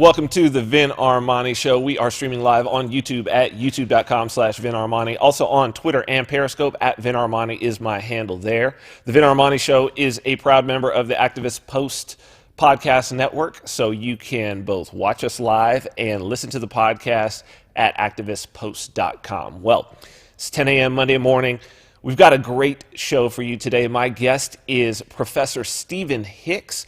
Welcome to the Vin Armani Show. We are streaming live on YouTube at youtube.com/VinArmani. Also on Twitter and Periscope at Vin Armani is my handle there. The Vin Armani Show is a proud member of the Activist Post podcast network, so you can both watch us live and listen to the podcast at activistpost.com. Well, it's 10 a.m. Monday morning. We've got a great show for you today. My guest is Professor Stephen Hicks.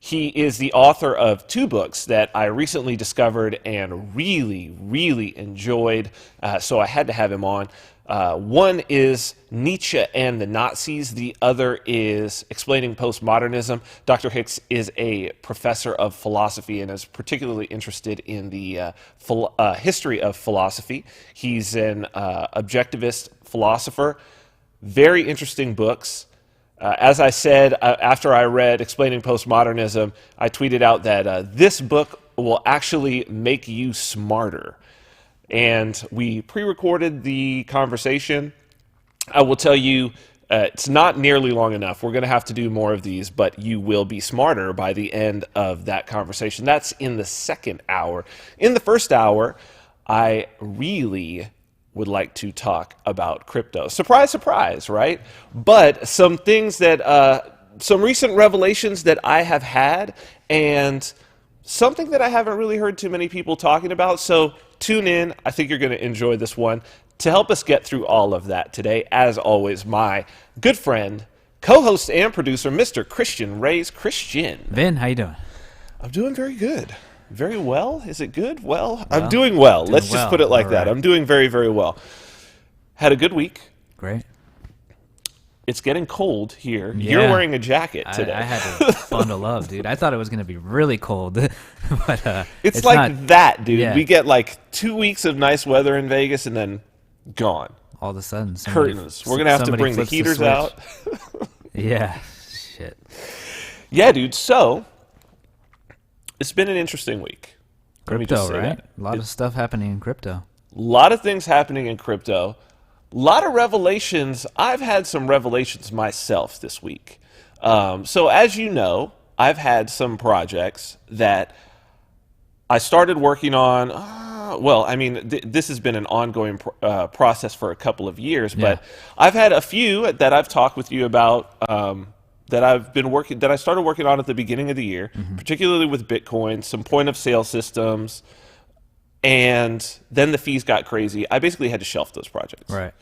He is the author of two books that I recently discovered and really enjoyed, so I had to have him on. One is Nietzsche and the Nazis. The other is Explaining Postmodernism. Dr. Hicks is a professor of philosophy and is particularly interested in the history of philosophy. He's an objectivist philosopher. Very interesting books. As I said, after I read Explaining Postmodernism, I tweeted out that this book will actually make you smarter. And we pre-recorded the conversation. I will tell you, it's not nearly long enough. We're going to have to do more of these, but you will be smarter by the end of that conversation. That's in the second hour. In the first hour, I really would like to talk about crypto. Surprise, surprise, right? But some things that, some recent revelations that I have had, and something that I haven't really heard too many people talking about. So tune in. I think you're going to enjoy this one. To help us get through all of that today, as always, my good friend, co-host and producer, Mr. Christian Reyes. Christian. Vin, how you doing? I'm doing very good. Very well? Is it good? Well, I'm doing well. Let's just put it like that. I'm doing very well. Had a good week. Great. It's getting cold here. Yeah. You're wearing a jacket today. I had to bundle up, dude. I thought it was going to be really cold, but it's like not, that, dude. Yeah. We get like 2 weeks of nice weather in Vegas and then gone. All of a sudden, curtains. We're going to have to bring the heaters out. Yeah. Shit. Yeah, dude. So it's been an interesting week. Crypto, right? A lot of stuff happening in crypto. A lot of things happening in crypto. A lot of revelations. I've had some revelations myself this week. So as you know, I've had some projects that I started working on. Well, I mean, this has been an ongoing process for a couple of years, but I've had a few that I've talked with you about that I started working on at the beginning of the year, particularly with Bitcoin, some point of sale systems. And then the fees got crazy. I basically had to shelf those projects. Right.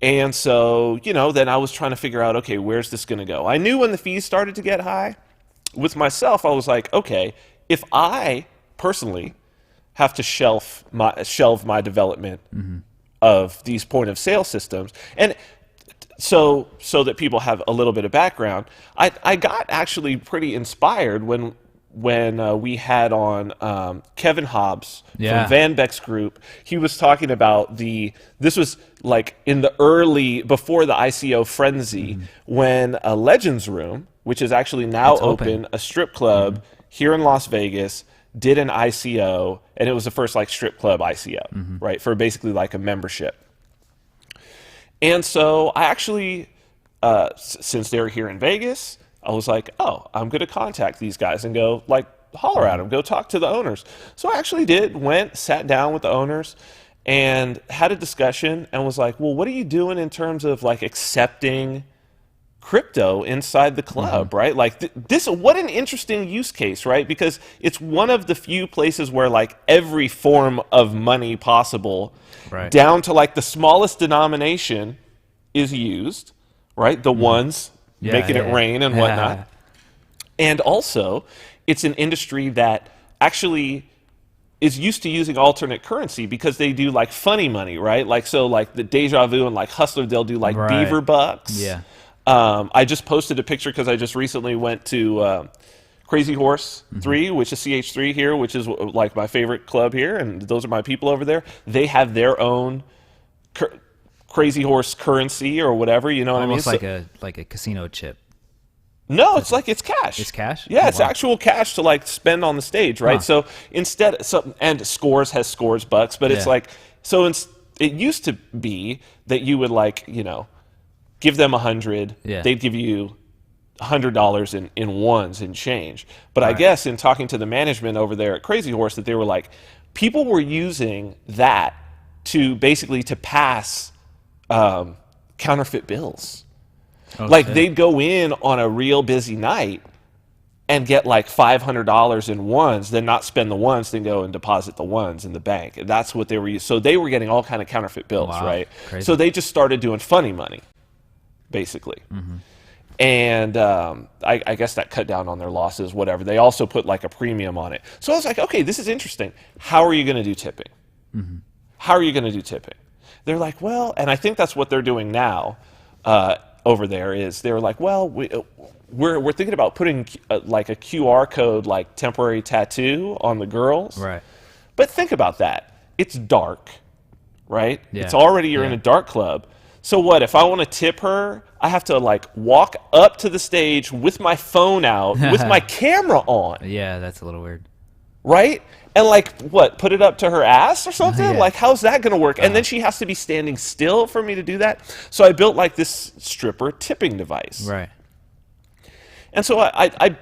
And so, then I was trying to figure out, okay, where's this going to go? I knew when the fees started to get high. With myself, I was like, okay, if I personally have to shelve my development of these point of sale systems, and so that people have a little bit of background, I got actually pretty inspired when we had on Kevin Hobbs from Van Beck's group. He was talking about this was like in the before the ICO frenzy, when a Legends Room, which is actually now open, a strip club here in Las Vegas, did an ICO, and it was the first like strip club ICO, right, for basically like a membership. And so I actually, since they're here in Vegas, I was like, oh, I'm going to contact these guys and go, like, holler at them, go talk to the owners. So I actually sat down with the owners and had a discussion and was like, well, what are you doing in terms of, like, accepting crypto inside the club, right? Like, what an interesting use case, right? Because it's one of the few places where, like, every form of money possible, down to, like, the smallest denomination is used, right? The ones making it rain and whatnot. And also, it's an industry that actually is used to using alternate currency because they do like funny money, right? Like, so like the Deja Vu and like Hustler, they'll do like beaver bucks. Yeah. I just posted a picture because I just recently went to Crazy Horse 3, which is CH3 here, which is like my favorite club here. And those are my people over there. They have their own Crazy Horse currency or whatever, you know what I mean? Almost like a casino chip. No, it's cash. It's cash? Yeah, it's actual cash to like spend on the stage, right? So instead, and Scores has Scores bucks, but it's like, it used to be that you would like, give them 100, they'd give you $100 in ones and change. But I guess in talking to the management over there at Crazy Horse, that they were like, people were using that to basically to pass counterfeit bills. Like they'd go in on a real busy night and get like $500 in ones, then not spend the ones, then go and deposit the ones in the bank. And that's what they were using. So they were getting all kind of counterfeit bills, right? Crazy. So they just started doing funny money, basically. And I guess that cut down on their losses, whatever. They also put like a premium on it. So I was like, okay, this is interesting. How are you going to do tipping? How are you going to do tipping? They're like, well, and I think that's what they're doing now over there is they're like, well, we're thinking about putting like a QR code, like temporary tattoo on the girls. Right. But think about that. It's dark, right? Yeah. It's already, you're in a dark club. So what, if I want to tip her, I have to like walk up to the stage with my phone out, with my camera on. Yeah, that's a little weird. Right? And like, what, put it up to her ass or something? Yeah. Like, how's that going to work? And then she has to be standing still for me to do that. So I built like this stripper tipping device. Right. And so I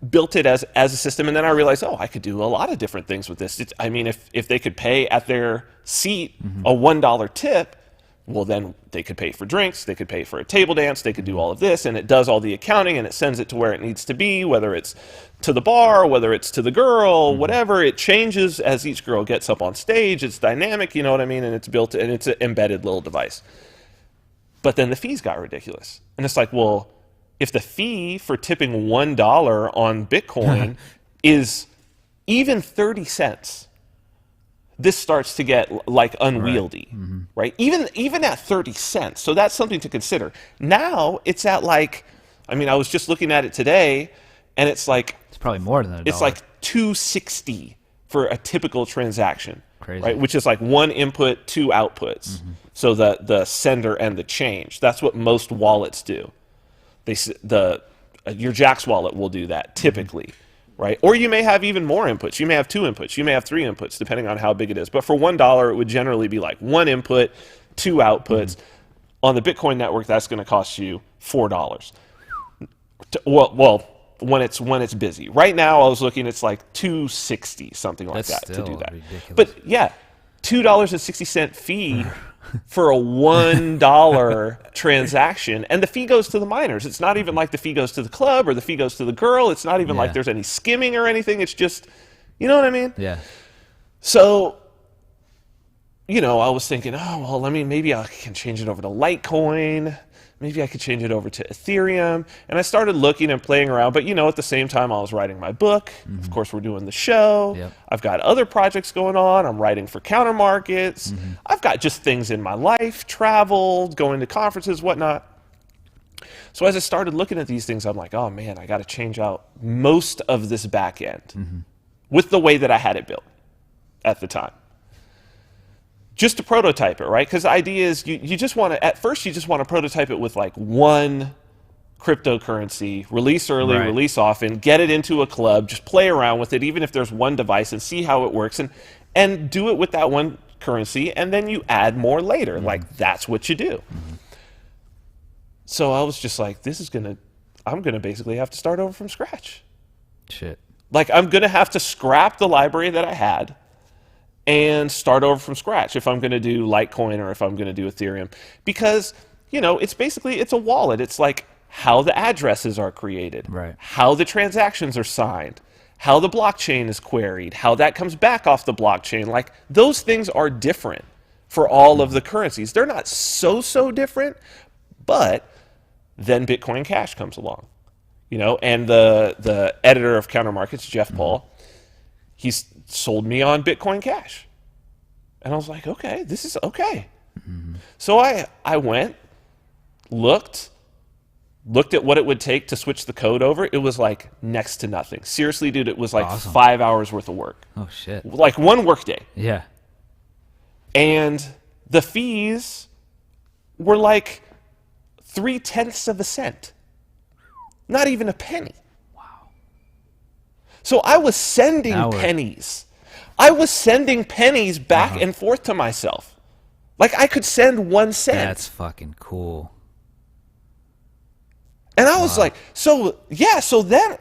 built it as a system, and then I realized, oh, I could do a lot of different things with this. I mean, if they could pay at their seat a $1 tip, well, then they could pay for drinks, they could pay for a table dance, they could do all of this, and it does all the accounting, and it sends it to where it needs to be, whether it's to the bar, whether it's to the girl, whatever. It changes as each girl gets up on stage. It's dynamic, you know what I mean? And it's built, and it's an embedded little device. But then the fees got ridiculous. And it's like, well, if the fee for tipping $1 on Bitcoin is even 30 cents, this starts to get like unwieldy, right? Even at 30 cents. So that's something to consider. Now it's at like, I mean, I was just looking at it today, and it's like, It's probably more than $1. it's like $2.60 for a typical transaction. Crazy. Right? Which is like one input, two outputs. So the sender and the change. That's what most wallets do. Your Jax wallet will do that typically, right? Or you may have even more inputs. You may have 2 inputs. You may have 3 inputs, depending on how big it is. But for $1, it would generally be like 1 input, 2 outputs. On the Bitcoin network, that's going to cost you $4. Well, when it's busy. Right now, I was looking, it's like $2.60, something like That's that, to still do that. ridiculous. But yeah, $2.60 fee for a $1 transaction, and the fee goes to the miners. It's not even like the fee goes to the club or the fee goes to the girl. It's not even like there's any skimming or anything. It's just, you know what I mean? Yeah. So, you know, I was thinking, oh, well, maybe I can change it over to Litecoin. Maybe I could change it over to Ethereum. And I started looking and playing around. But, you know, at the same time, I was writing my book. Of course, we're doing the show. Yep. I've got other projects going on. I'm writing for counter markets. I've got just things in my life, travel, going to conferences, whatnot. So as I started looking at these things, I'm like, oh, man, I got to change out most of this back end with the way that I had it built at the time. Just to prototype it, right? Because the idea is you just want to, at first, you just want to prototype it with like one cryptocurrency, release early, release often, get it into a club, just play around with it, even if there's one device, and see how it works, and do it with that one currency, and then you add more later. Like, that's what you do. So I was just like, I'm going to basically have to start over from scratch. Shit. Like, I'm going to have to scrap the library that I had and start over from scratch if I'm going to do Litecoin or if I'm going to do Ethereum. Because, you know, it's a wallet. It's like how the addresses are created, how the transactions are signed, how the blockchain is queried, how that comes back off the blockchain. Like, those things are different for all of the currencies. They're not so different, but then Bitcoin Cash comes along, you know, and the editor of Counter Markets, Jeff Paul, he's sold me on Bitcoin Cash. And I was like, okay, this is okay. So I went, looked at what it would take to switch the code over. It was like next to nothing. Seriously, dude, it was like Awesome. 5 hours worth of work. Oh, shit. Like one work day. Yeah. And the fees were like 0.3 of a cent. Not even a penny. So I was sending pennies. I was sending pennies back and forth to myself. Like, I could send 1 cent. That's fucking cool. And I was like, so then,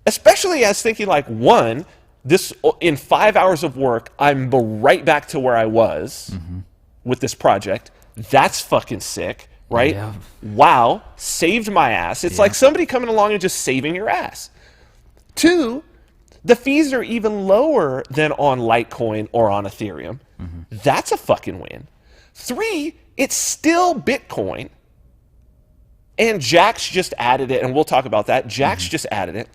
especially as thinking like, one, this in 5 hours of work, I'm right back to where I was with this project. That's fucking sick, right? Yeah. Wow, saved my ass. It's like somebody coming along and just saving your ass. Two, the fees are even lower than on Litecoin or on Ethereum. That's a fucking win. Three, it's still Bitcoin. And Jax just added it, and we'll talk about that. Jax just added it.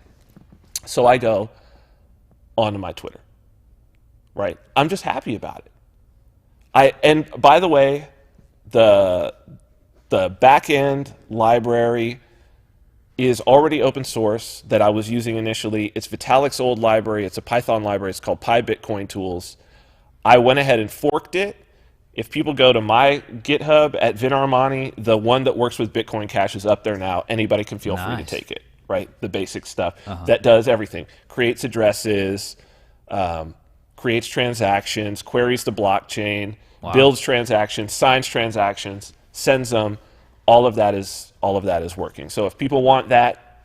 So I go onto my Twitter, right? I'm just happy about it. And by the way, the back-end library is already open source that I was using initially. It's Vitalik's old library. It's a Python library. It's called PyBitcoin Tools. I went ahead and forked it. If people go to my GitHub at Vin Armani, the one that works with Bitcoin Cash is up there now. Anybody can feel free to take it, right? The basic stuff that does everything. Creates addresses, creates transactions, queries the blockchain, builds transactions, signs transactions, sends them. All of that is working. So if people want that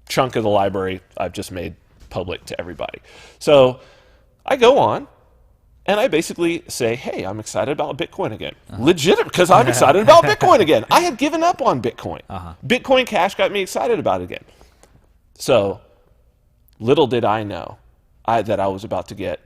chunk of the library, I've just made public to everybody. So I go on. And I basically say, hey, I'm excited about Bitcoin again. Legitimate, because I'm excited about Bitcoin again. I had given up on Bitcoin. Bitcoin Cash got me excited about it again. So little did I know that I was about to get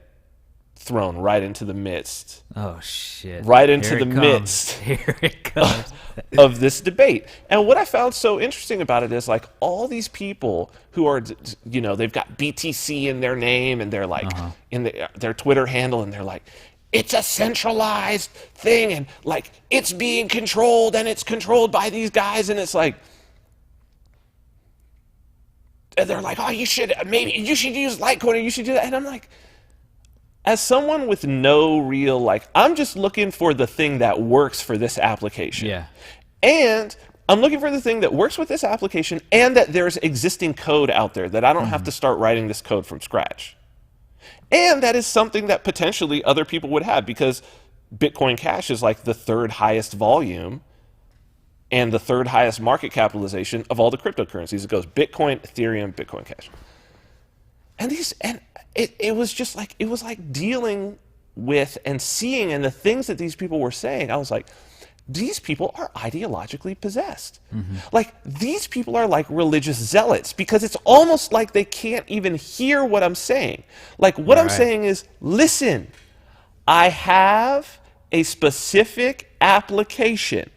thrown right into the midst. Oh, shit. Right into the midst. Here it comes. Of this debate. And what I found so interesting about it is like all these people who are, they've got BTC in their name and they're like in their Twitter handle and they're like, it's a centralized thing and like it's being controlled and it's controlled by these guys. And it's like, and they're like, oh, you should use Litecoin or you should do that. And I'm like, as someone with no real, I'm just looking for the thing that works for this application. Yeah. And I'm looking for the thing that works with this application and that there's existing code out there, that I don't have to start writing this code from scratch. And that is something that potentially other people would have, because Bitcoin Cash is like the third highest volume and the third highest market capitalization of all the cryptocurrencies. It goes Bitcoin, Ethereum, Bitcoin Cash. And it was just like, it was like dealing with and seeing, and the things that these people were saying, I was like, these people are ideologically possessed. Like, these people are like religious zealots, because it's almost like they can't even hear what I'm saying. Like, what I'm saying is, listen, I have a specific application.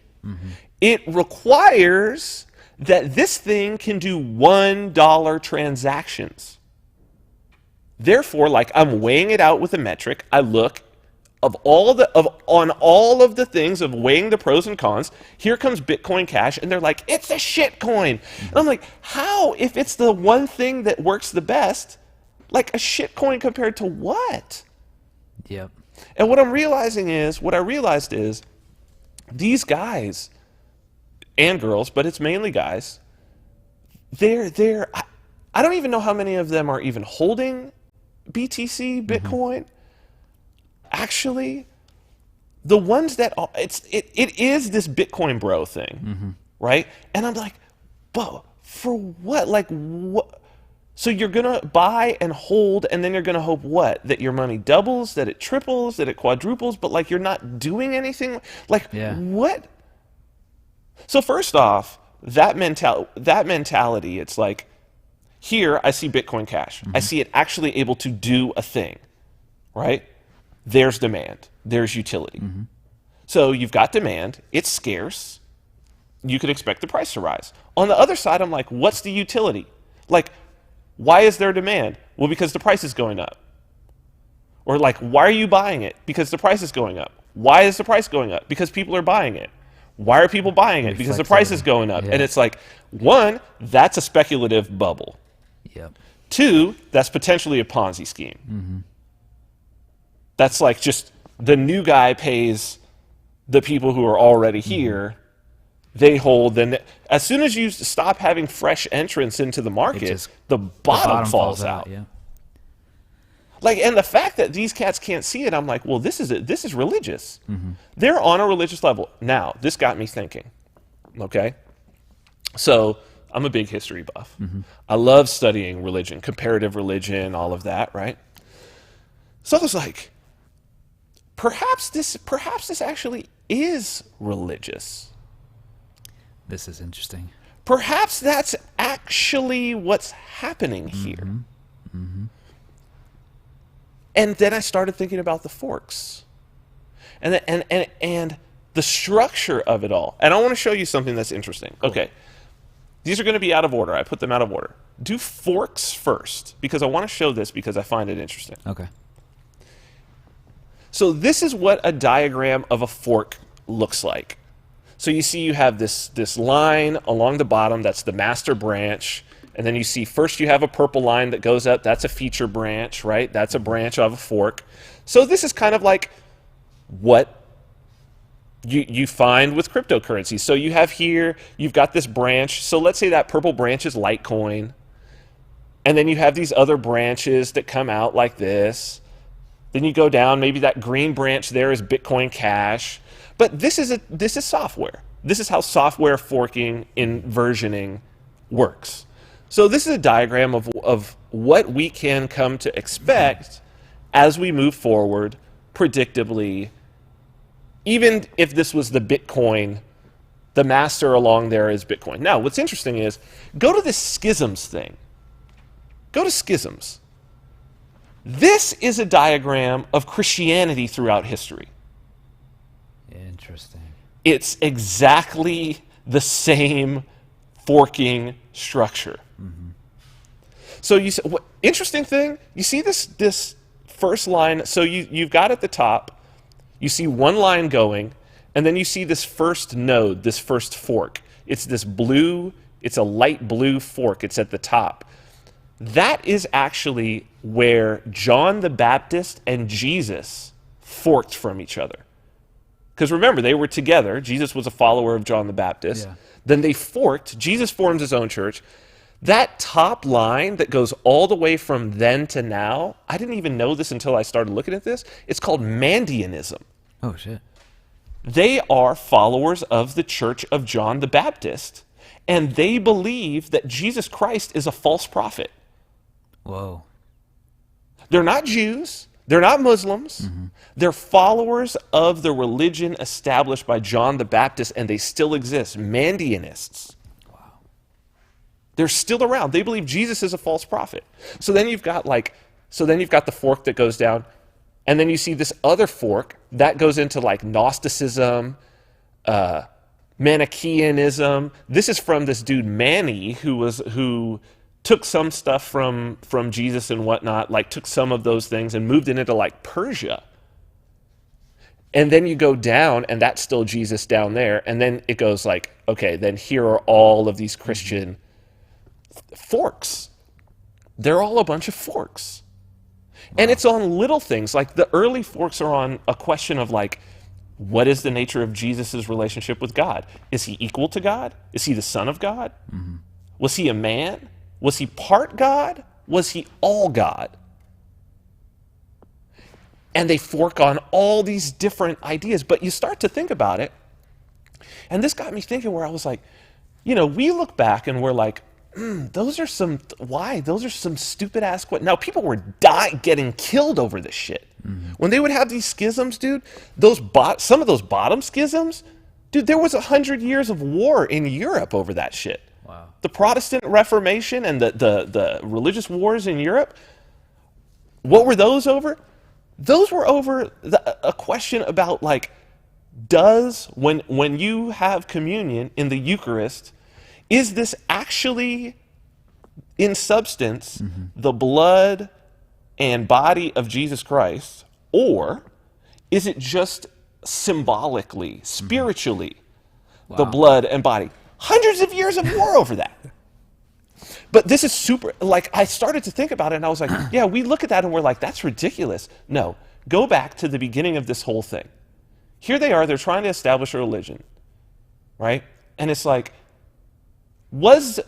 It requires that this thing can do $1 transactions. Therefore, like, I'm weighing it out with a metric. I look on all of the things of weighing the pros and cons. Here comes Bitcoin Cash, and they're like, it's a shit coin. And I'm like, how, if it's the one thing that works the best, like a shit coin compared to what? Yep. And what I realized is, these guys and girls, but it's mainly guys, I don't even know how many of them are even holding BTC, Bitcoin. Actually, the ones that it is this Bitcoin bro thing, right? And I'm like, but for what? Like, what? So you're gonna buy and hold, and then you're gonna hope what? That your money doubles, that it triples, that it quadruples, but like you're not doing anything. Like, what? So first off, that mentality, it's like, here I see Bitcoin Cash. I see it actually able to do a thing, right? There's demand. There's utility. So you've got demand. It's scarce. You could expect the price to rise. On the other side, I'm like, what's the utility? Like, why is there demand? Well, because the price is going up. Or like, why are you buying it? Because the price is going up. Why is the price going up? Because people are buying it. Why are people buying it? Because the price is going up. And it's like, one, that's a speculative bubble. Yep. Two, that's potentially a Ponzi scheme. That's like just the new guy pays the people who are already here. They hold. Then as soon as you stop having fresh entrants into the market, the bottom falls out. Yeah. Like, and the fact that these cats can't see it, I'm like, well, this is religious. They're on a religious level. Now, this got me thinking. okay? So I'm a big history buff. I love studying religion, comparative religion, all of that, right? So I was like, perhaps this actually is religious. This is interesting. Perhaps that's actually what's happening here. And then I started thinking about the forks and the structure of it all. And I want to show you something that's interesting. Cool. Okay. These are going to be out of order. I put them out of order. Do forks first, because I want to show this because I find it interesting. Okay. So this is what a diagram of a fork looks like. So you see you have this line along the bottom, that's the master branch. And then you see first you have a purple line that goes up. That's a feature branch, right? That's a branch of a fork. So this is kind of like what you find with cryptocurrency. So you have here, you've got this branch. So let's say that purple branch is Litecoin. And then you have these other branches that come out like this. Then you go down, maybe that green branch there is Bitcoin Cash. But this is software. This is how software forking in versioning works. So this is a diagram of what we can come to expect as we move forward predictably. Even if this was the Bitcoin, the master along there is Bitcoin. Now, what's interesting is, go to this schisms thing. Go to schisms. This is a diagram of Christianity throughout history. Interesting. It's exactly the same forking structure. So interesting thing, you see this first line, so you've got at the top, you see one line going, and then you see this first node, this first fork. It's this blue, it's a light blue fork, it's at the top. That is actually where John the Baptist and Jesus forked from each other. Because remember, they were together. Jesus was a follower of John the Baptist. Yeah. Then they forked. Jesus forms his own church. That top line that goes all the way from then to now, I didn't even know this until I started looking at this. It's called Mandeanism. Oh, shit. They are followers of the Church of John the Baptist, and they believe that Jesus Christ is a false prophet. Whoa. They're not Jews. They're not Muslims. They're followers of the religion established by John the Baptist, and they still exist. Mandeanists. Wow. They're still around. They believe Jesus is a false prophet. So then you've got the fork that goes down, and then you see this other fork that goes into like Gnosticism, Manichaeanism. This is from this dude Mani, who took some stuff from Jesus and whatnot, like took some of those things and moved it into like Persia. And then you go down, and that's still Jesus down there. And then it goes like, okay, then here are all of these Christian forks. They're all a bunch of forks. Wow. And it's on little things. Like the early forks are on a question of like, what is the nature of Jesus' relationship with God? Is he equal to God? Is he the Son of God? Was he a man? Was he part God? Was he all God? And they fork on all these different ideas. But you start to think about it, and this got me thinking where I was like, we look back and we're like, those are some stupid ass questions. Now, people were getting killed over this shit. When they would have these schisms, dude, some of those bottom schisms, dude, there was 100 years of war in Europe over that shit. Wow. The Protestant Reformation and the religious wars in Europe, what were those over? Those were over a question about like, when you have communion in the Eucharist, is this actually in substance the blood and body of Jesus Christ, or is it just symbolically, spiritually, the blood and body? Hundreds of years of war over that. But this is super, like, I started to think about it, and I was like, yeah, we look at that and we're like, that's ridiculous. No, go back to the beginning of this whole thing. Here they are, they're trying to establish a religion, right? And it's like, was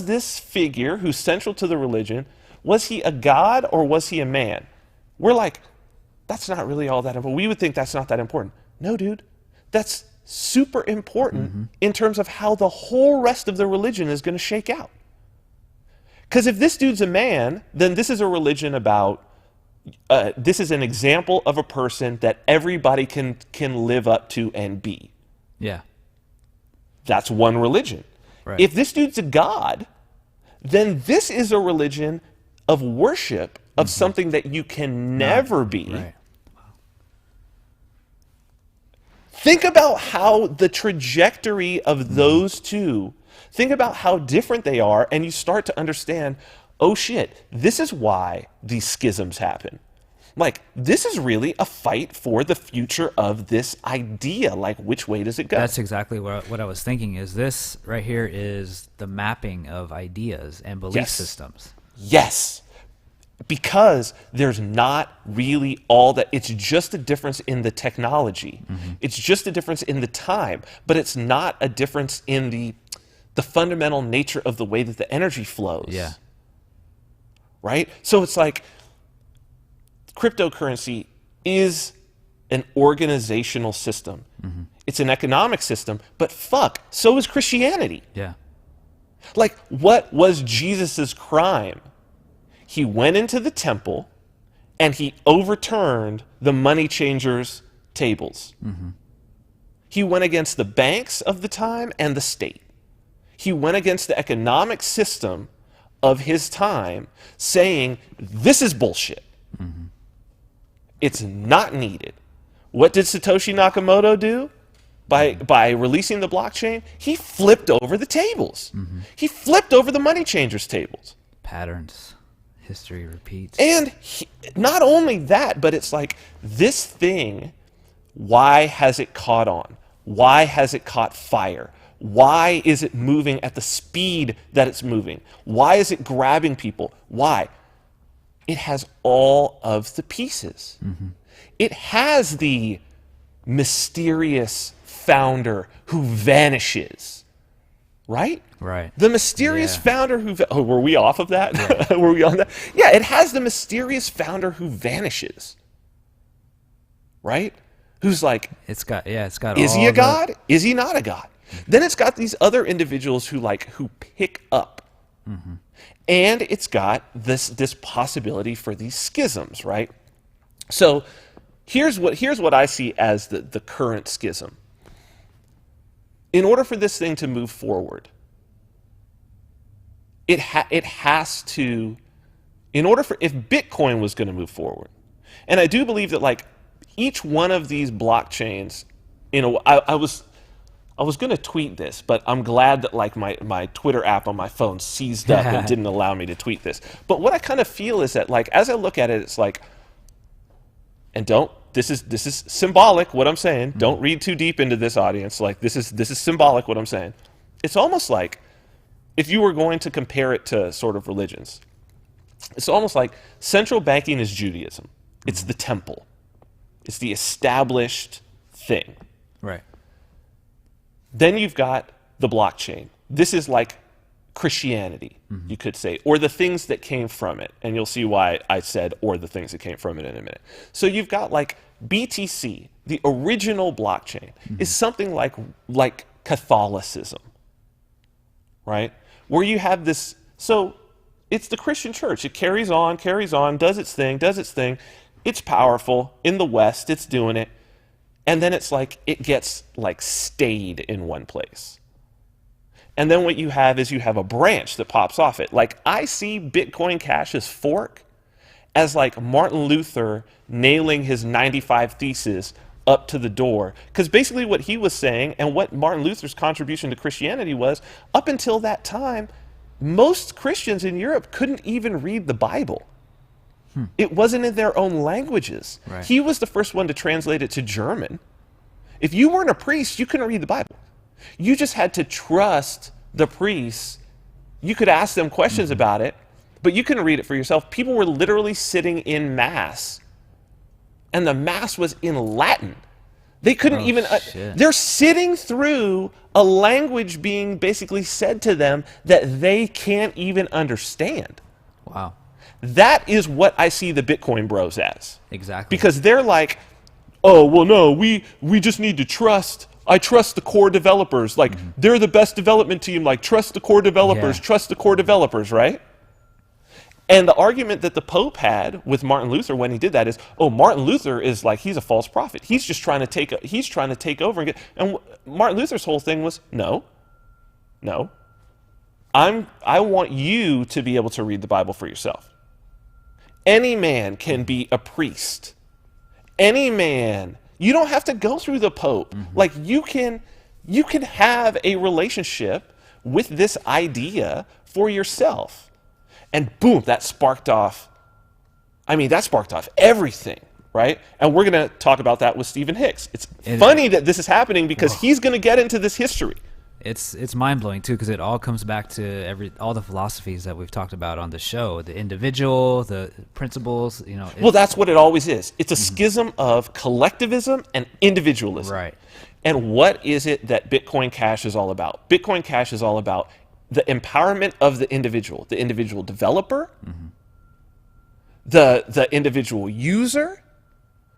this figure who's central to the religion, was he a god or was he a man? We're like, that's not really all that important. We would think that's not that important. No, dude, that's super important in terms of how the whole rest of the religion is going to shake out. Because if this dude's a man, then this is a religion about, this is an example of a person that everybody can live up to and be. Yeah. That's one religion. Right. If this dude's a god, then this is a religion of worship of something that you can never be. Right. Think about how the trajectory of those two, think about how different they are, and you start to understand, oh shit, this is why these schisms happen. Like, this is really a fight for the future of this idea. Like, which way does it go? That's exactly what I was thinking. Is this right here is the mapping of ideas and belief systems. Yes. Because there's not really all that. It's just a difference in the technology. It's just a difference in the time. But it's not a difference in the fundamental nature of the way that the energy flows. Yeah. Right? So it's like, cryptocurrency is an organizational system. It's an economic system, but fuck, so is Christianity. Yeah. Like, what was Jesus's crime? He went into the temple and he overturned the money changers' tables. He went against the banks of the time and the state. He went against the economic system of his time, saying, this is bullshit. It's not needed. What did Satoshi Nakamoto do by releasing the blockchain? He flipped over the tables. He flipped over the money changers' tables. Patterns. History repeats. And not only that, but it's like, this thing, why has it caught on? Why has it caught fire? Why is it moving at the speed that it's moving? Why is it grabbing people? Why? It has all of the pieces. It has the mysterious founder who vanishes, right? Right. The mysterious founder who... Oh, were we off of that? Yeah. Were we on that? Yeah, it has the mysterious founder who vanishes, right? Who's like... It's got is he a god? Is he not a god? Then it's got these other individuals who pick up. And it's got this possibility for these schisms, right? So here's what I see as the current schism. In order for this thing to move forward, it has to, if Bitcoin was going to move forward, and I do believe that like each one of these blockchains, I was going to tweet this, but I'm glad that like my Twitter app on my phone seized up and didn't allow me to tweet this. But what I kind of feel is that like as I look at it, it's like, and this is symbolic what I'm saying. Don't read too deep into this, audience. Like this is symbolic what I'm saying. It's almost like if you were going to compare it to sort of religions, it's almost like central banking is Judaism. It's the temple. It's the established thing. Right. Then you've got the blockchain. This is like Christianity, you could say, or the things that came from it. And you'll see why I said, or the things that came from it in a minute. So you've got like BTC, the original blockchain, is something like Catholicism, right? Where you have this, so it's the Christian church. It carries on, does its thing. It's powerful. In the West, it's doing it. And then it's like, it gets like stayed in one place. And then what you have is you have a branch that pops off it. Like I see Bitcoin Cash's fork as like Martin Luther nailing his 95 Theses up to the door. Because basically what he was saying and what Martin Luther's contribution to Christianity was, up until that time, most Christians in Europe couldn't even read the Bible. It wasn't in their own languages. Right. He was the first one to translate it to German. If you weren't a priest, you couldn't read the Bible. You just had to trust the priests. You could ask them questions about it, but you couldn't read it for yourself. People were literally sitting in Mass, and the Mass was in Latin. They couldn't they're sitting through a language being basically said to them that they can't even understand. Wow. That is what I see the Bitcoin bros as. Exactly. Because they're like, oh, well, no, we just need to trust I trust the core developers. Like, they're the best development team. Like, trust the core developers, trust the core developers, right? And the argument that the Pope had with Martin Luther when he did that is, oh, Martin Luther is like, he's a false prophet. He's just trying to take over and get, and Martin Luther's whole thing was, no. I want you to be able to read the Bible for yourself. Any man can be a priest. Any man, you don't have to go through the Pope. Like, you can have a relationship with this idea for yourself. And boom, that sparked off everything, right? And we're going to talk about that with Stephen Hicks. It's funny that this is happening because he's going to get into this history. It's mind-blowing, too, because it all comes back to all the philosophies that we've talked about on the show, the individual, the principles, Well, that's what it always is. It's a schism of collectivism and individualism. Right. And what is it that Bitcoin Cash is all about? Bitcoin Cash is all about the empowerment of the individual developer, the individual user,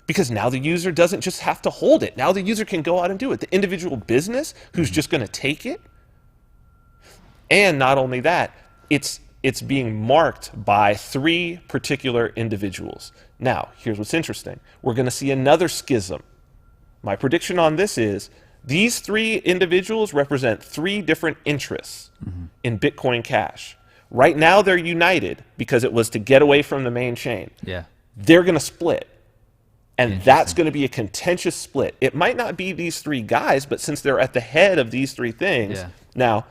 because now the user doesn't just have to hold it. Now the user can go out and do it. The individual business who's just going to take it. And not only that, it's being marked by 3 particular individuals. Now, here's what's interesting. We're going to see another schism. My prediction on this is these 3 individuals represent 3 different interests in Bitcoin Cash. Right now, they're united because it was to get away from the main chain. Yeah. They're going to split. And that's going to be a contentious split. It might not be these 3 guys, but since they're at the head of these 3 things, now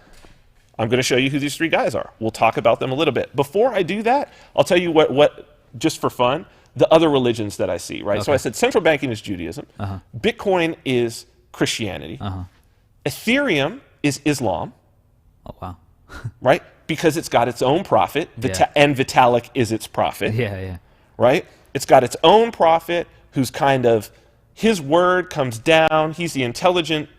I'm going to show you who these 3 guys are. We'll talk about them a little bit. Before I do that, I'll tell you what just for fun, the other religions that I see, right? Okay. So I said central banking is Judaism. Bitcoin is Christianity. Ethereum is Islam. Oh, wow. Right? Because it's got its own prophet, and Vitalik is its prophet. Yeah. Right? It's got its own prophet who's kind of, his word comes down. He's the intelligent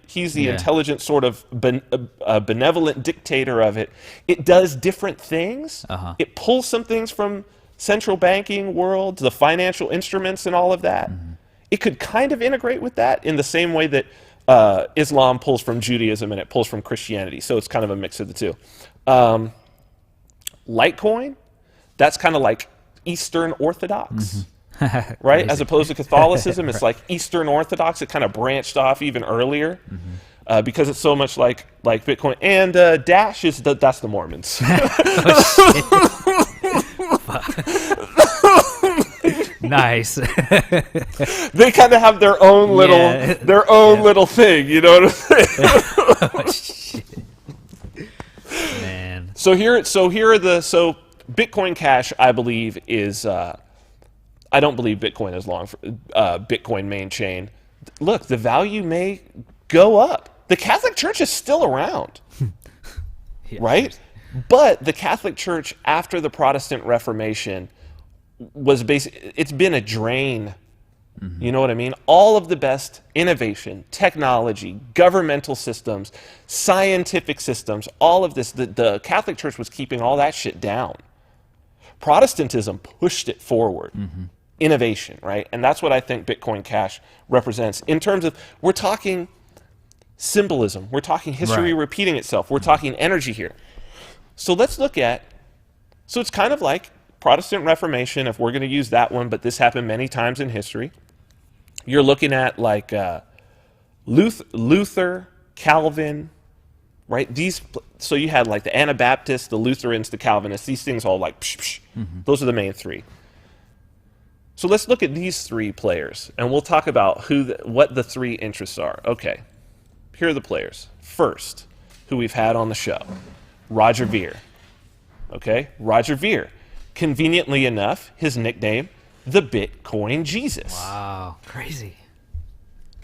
sort of benevolent dictator of it. It does different things. It pulls some things from central banking world, the financial instruments and all of that. It could kind of integrate with that in the same way that Islam pulls from Judaism and it pulls from Christianity. So it's kind of a mix of the two. Litecoin, that's kind of like Eastern Orthodox. Right? As opposed to Catholicism, it's like Eastern Orthodox. It kind of branched off even earlier because it's so much like Bitcoin. And Dash that's the Mormons. Nice. They kind of have their own little thing. You know what I'm saying? Man. So Bitcoin Cash, I believe, is. I don't believe Bitcoin is long for Bitcoin main chain. Look, the value may go up. The Catholic Church is still around, right? But the Catholic Church after the Protestant Reformation it's been a drain. You know what I mean? All of the best innovation, technology, governmental systems, scientific systems, all of this, the Catholic Church was keeping all that shit down. Protestantism pushed it forward. Innovation, right? And that's what I think Bitcoin Cash represents in terms of, we're talking symbolism, we're talking history repeating itself, we're talking energy here. So let's look at, so it's kind of like Protestant Reformation, if we're going to use that one, but this happened many times in history. You're looking at like Luther, Calvin, right? So you had like the Anabaptists, the Lutherans, the Calvinists, these things all like, those are the main 3. So let's look at these 3 players, and we'll talk about what the 3 interests are. Okay, here are the players. First, who we've had on the show, Roger Ver. Okay, Roger Ver. Conveniently enough, his nickname, the Bitcoin Jesus. Wow, crazy.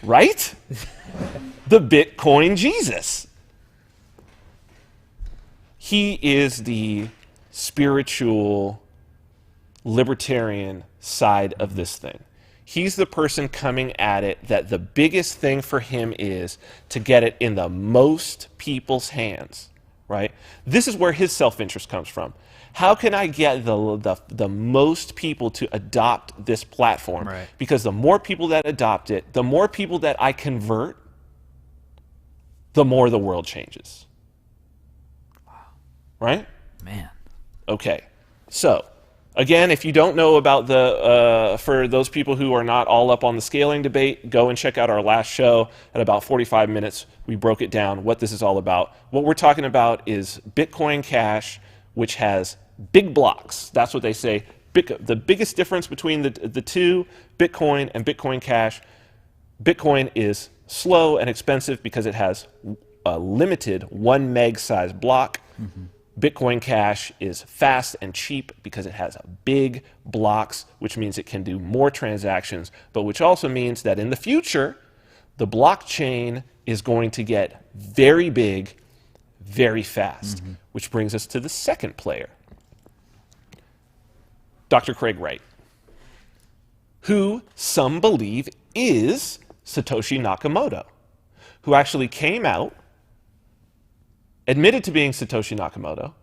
Right? The Bitcoin Jesus. He is the spiritual libertarian side of this thing. He's the person coming at it that the biggest thing for him is to get it in the most people's hands, right? This is where his self-interest comes from. How can I get the most people to adopt this platform? Right. Because the more people that adopt it, the more people that I convert, the more the world changes. Right? Man. Okay. So, again, if you don't know about for those people who are not all up on the scaling debate, go and check out our last show. At about 45 minutes, we broke it down, what this is all about. What we're talking about is Bitcoin Cash, which has big blocks. That's what they say. The biggest difference between the two, Bitcoin and Bitcoin Cash, Bitcoin is slow and expensive because it has a limited 1 meg size block. Mm-hmm. Bitcoin Cash is fast and cheap because it has big blocks, which means it can do more transactions, but which also means that in the future, the blockchain is going to get very big, very fast, which brings us to the second player, Dr. Craig Wright, who some believe is Satoshi Nakamoto, who actually came out, admitted to being Satoshi Nakamoto,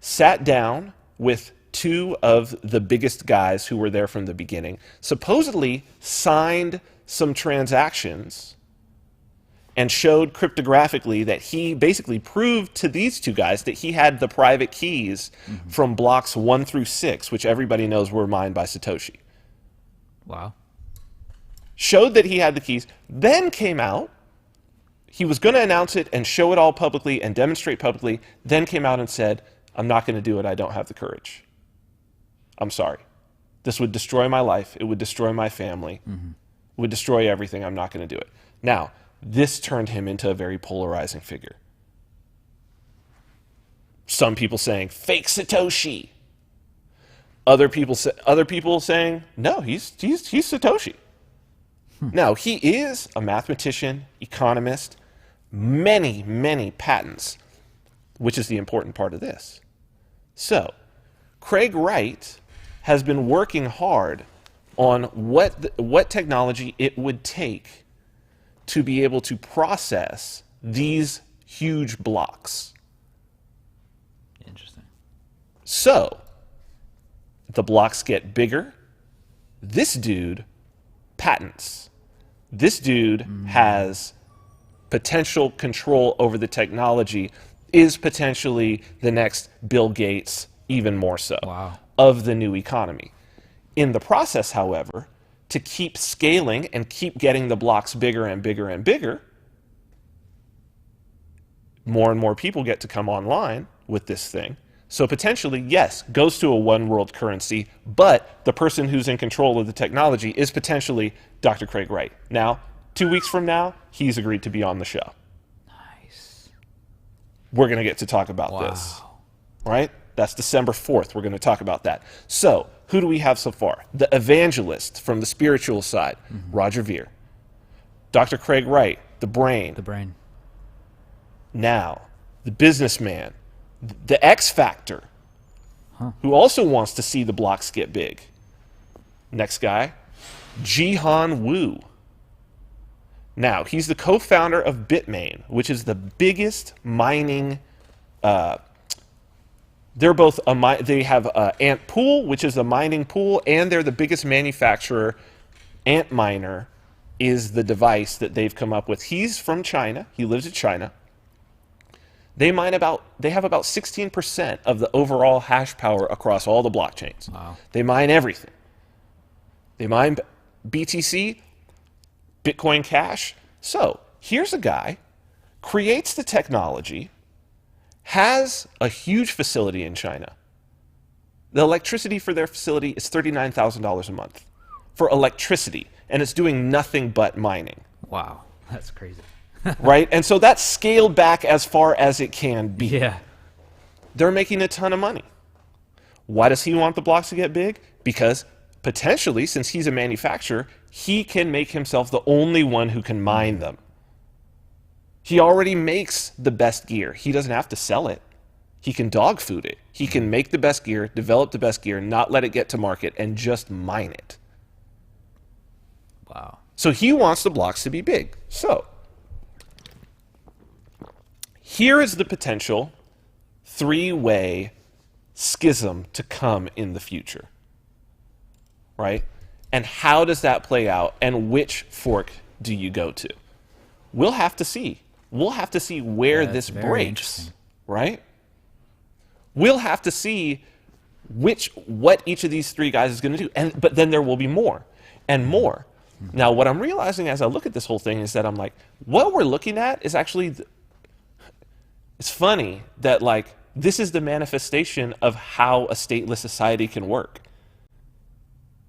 sat down with two of the biggest guys who were there from the beginning, supposedly signed some transactions, and showed cryptographically that he basically proved to these two guys that he had the private keys from blocks 1 through 6, which everybody knows were mined by Satoshi. Wow. Showed that he had the keys, then came out. He was going to announce it and show it all publicly and demonstrate publicly, then came out and said, I'm not going to do it. I don't have the courage. I'm sorry. This would destroy my life. It would destroy my family. It would destroy everything. I'm not going to do it. Now, this turned him into a very polarizing figure. Some people saying, fake Satoshi. Other people saying, no, he's Satoshi. Now, he is a mathematician, economist, many, many patents, which is the important part of this. So, Craig Wright has been working hard on what technology it would take to be able to process these huge blocks. Interesting. So, the blocks get bigger. This dude patents. This dude has potential control over the technology, is potentially the next Bill Gates, even more so, of the new economy. In the process, however, to keep scaling and keep getting the blocks bigger and bigger and bigger, more and more people get to come online with this thing. So potentially, yes, goes to a one world currency, but the person who's in control of the technology is potentially Dr. Craig Wright. Now, 2 weeks from now, he's agreed to be on the show. Nice. We're going to get to talk about this, right? That's December 4th. We're going to talk about that. So, who do we have so far? The evangelist from the spiritual side, Roger Ver. Dr. Craig Wright, the brain. The brain. Now, the businessman, the X Factor, who also wants to see the blocks get big. Next guy, Jihan Wu. Now, he's the co-founder of Bitmain, which is the biggest mining. They're both they have Ant Pool, which is a mining pool, and they're the biggest manufacturer. Antminer is the device that they've come up with. He's from China. He lives in China. They have about 16% of the overall hash power across all the blockchains. Wow. They mine everything. They mine BTC, Bitcoin Cash. So here's a guy, creates the technology, has a huge facility in China. The electricity for their facility is $39,000 a month for electricity, and it's doing nothing but mining. Wow, that's crazy. Right? And so that's scaled back as far as it can be. Yeah. They're making a ton of money. Why does he want the blocks to get big? Because potentially, since he's a manufacturer, he can make himself the only one who can mine them. He already makes the best gear. He doesn't have to sell it. He can dog food it. He can make the best gear, develop the best gear, not let it get to market, and just mine it. Wow. So he wants the blocks to be big. So here is the potential three-way schism to come in the future, right? And how does that play out, and which fork do you go to? We'll have to see. we'll have to see where this very breaks, interesting. right? We'll have to see what each of these three guys is going to do. But then there will be more and more. Now, what I'm realizing as I look at this whole thing is that I'm like, what we're looking at is actually, it's funny that like, this is the manifestation of how a stateless society can work.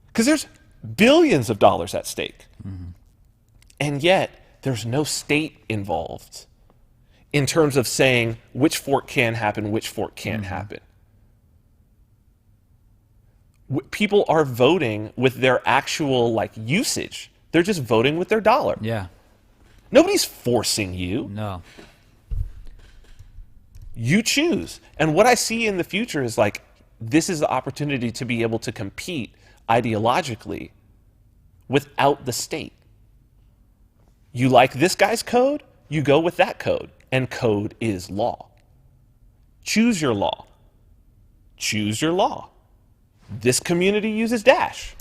Because there's billions of dollars at stake. And yet, there's no state involved in terms of saying which fork can happen, which fork can't happen. People are voting with their actual like usage. They're just voting with their dollar. Yeah. Nobody's forcing you. No. You choose. And what I see in the future is like, this is the opportunity to be able to compete ideologically without the state. You like this guy's code, you go with that code, and code is law. Choose your law. Choose your law. This community uses Dash.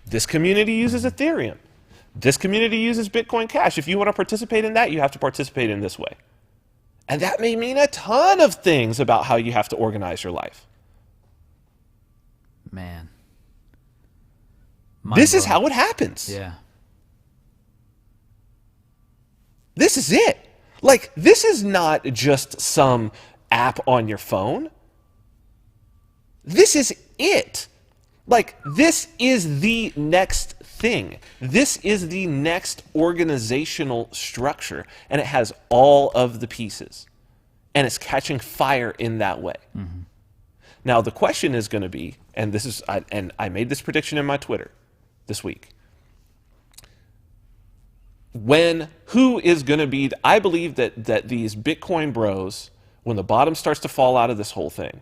This community uses Ethereum. This community uses Bitcoin Cash. If you want to participate in that, you have to participate in this way. And that may mean a ton of things about how you have to organize your life. Man. This is how it happens. Yeah. This is it. Like, this is not just some app on your phone. This is it. Like, this is the next thing. This is the next organizational structure. And it has all of the pieces. And it's catching fire in that way. Now, the question is going to be, and this is, I made this prediction in my Twitter this week. Who is going to be, I believe that these Bitcoin bros, when the bottom starts to fall out of this whole thing,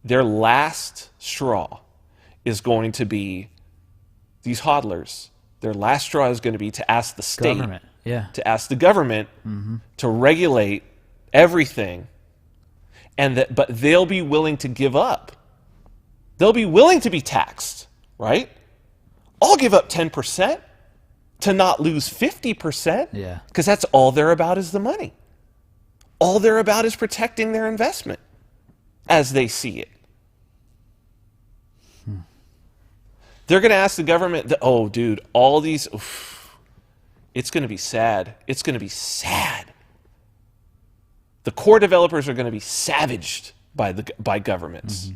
their last straw is going to be these hodlers. Their last straw is going to be to ask the state, to ask the government to regulate everything, but they'll be willing to give up. They'll be willing to be taxed, right? I'll give up 10% to not lose 50%. Yeah. Because that's all they're about is the money. All they're about is protecting their investment as they see it. They're going to ask the government, oh, dude, all these, it's going to be sad. It's going to be sad. The core developers are going to be savaged by governments.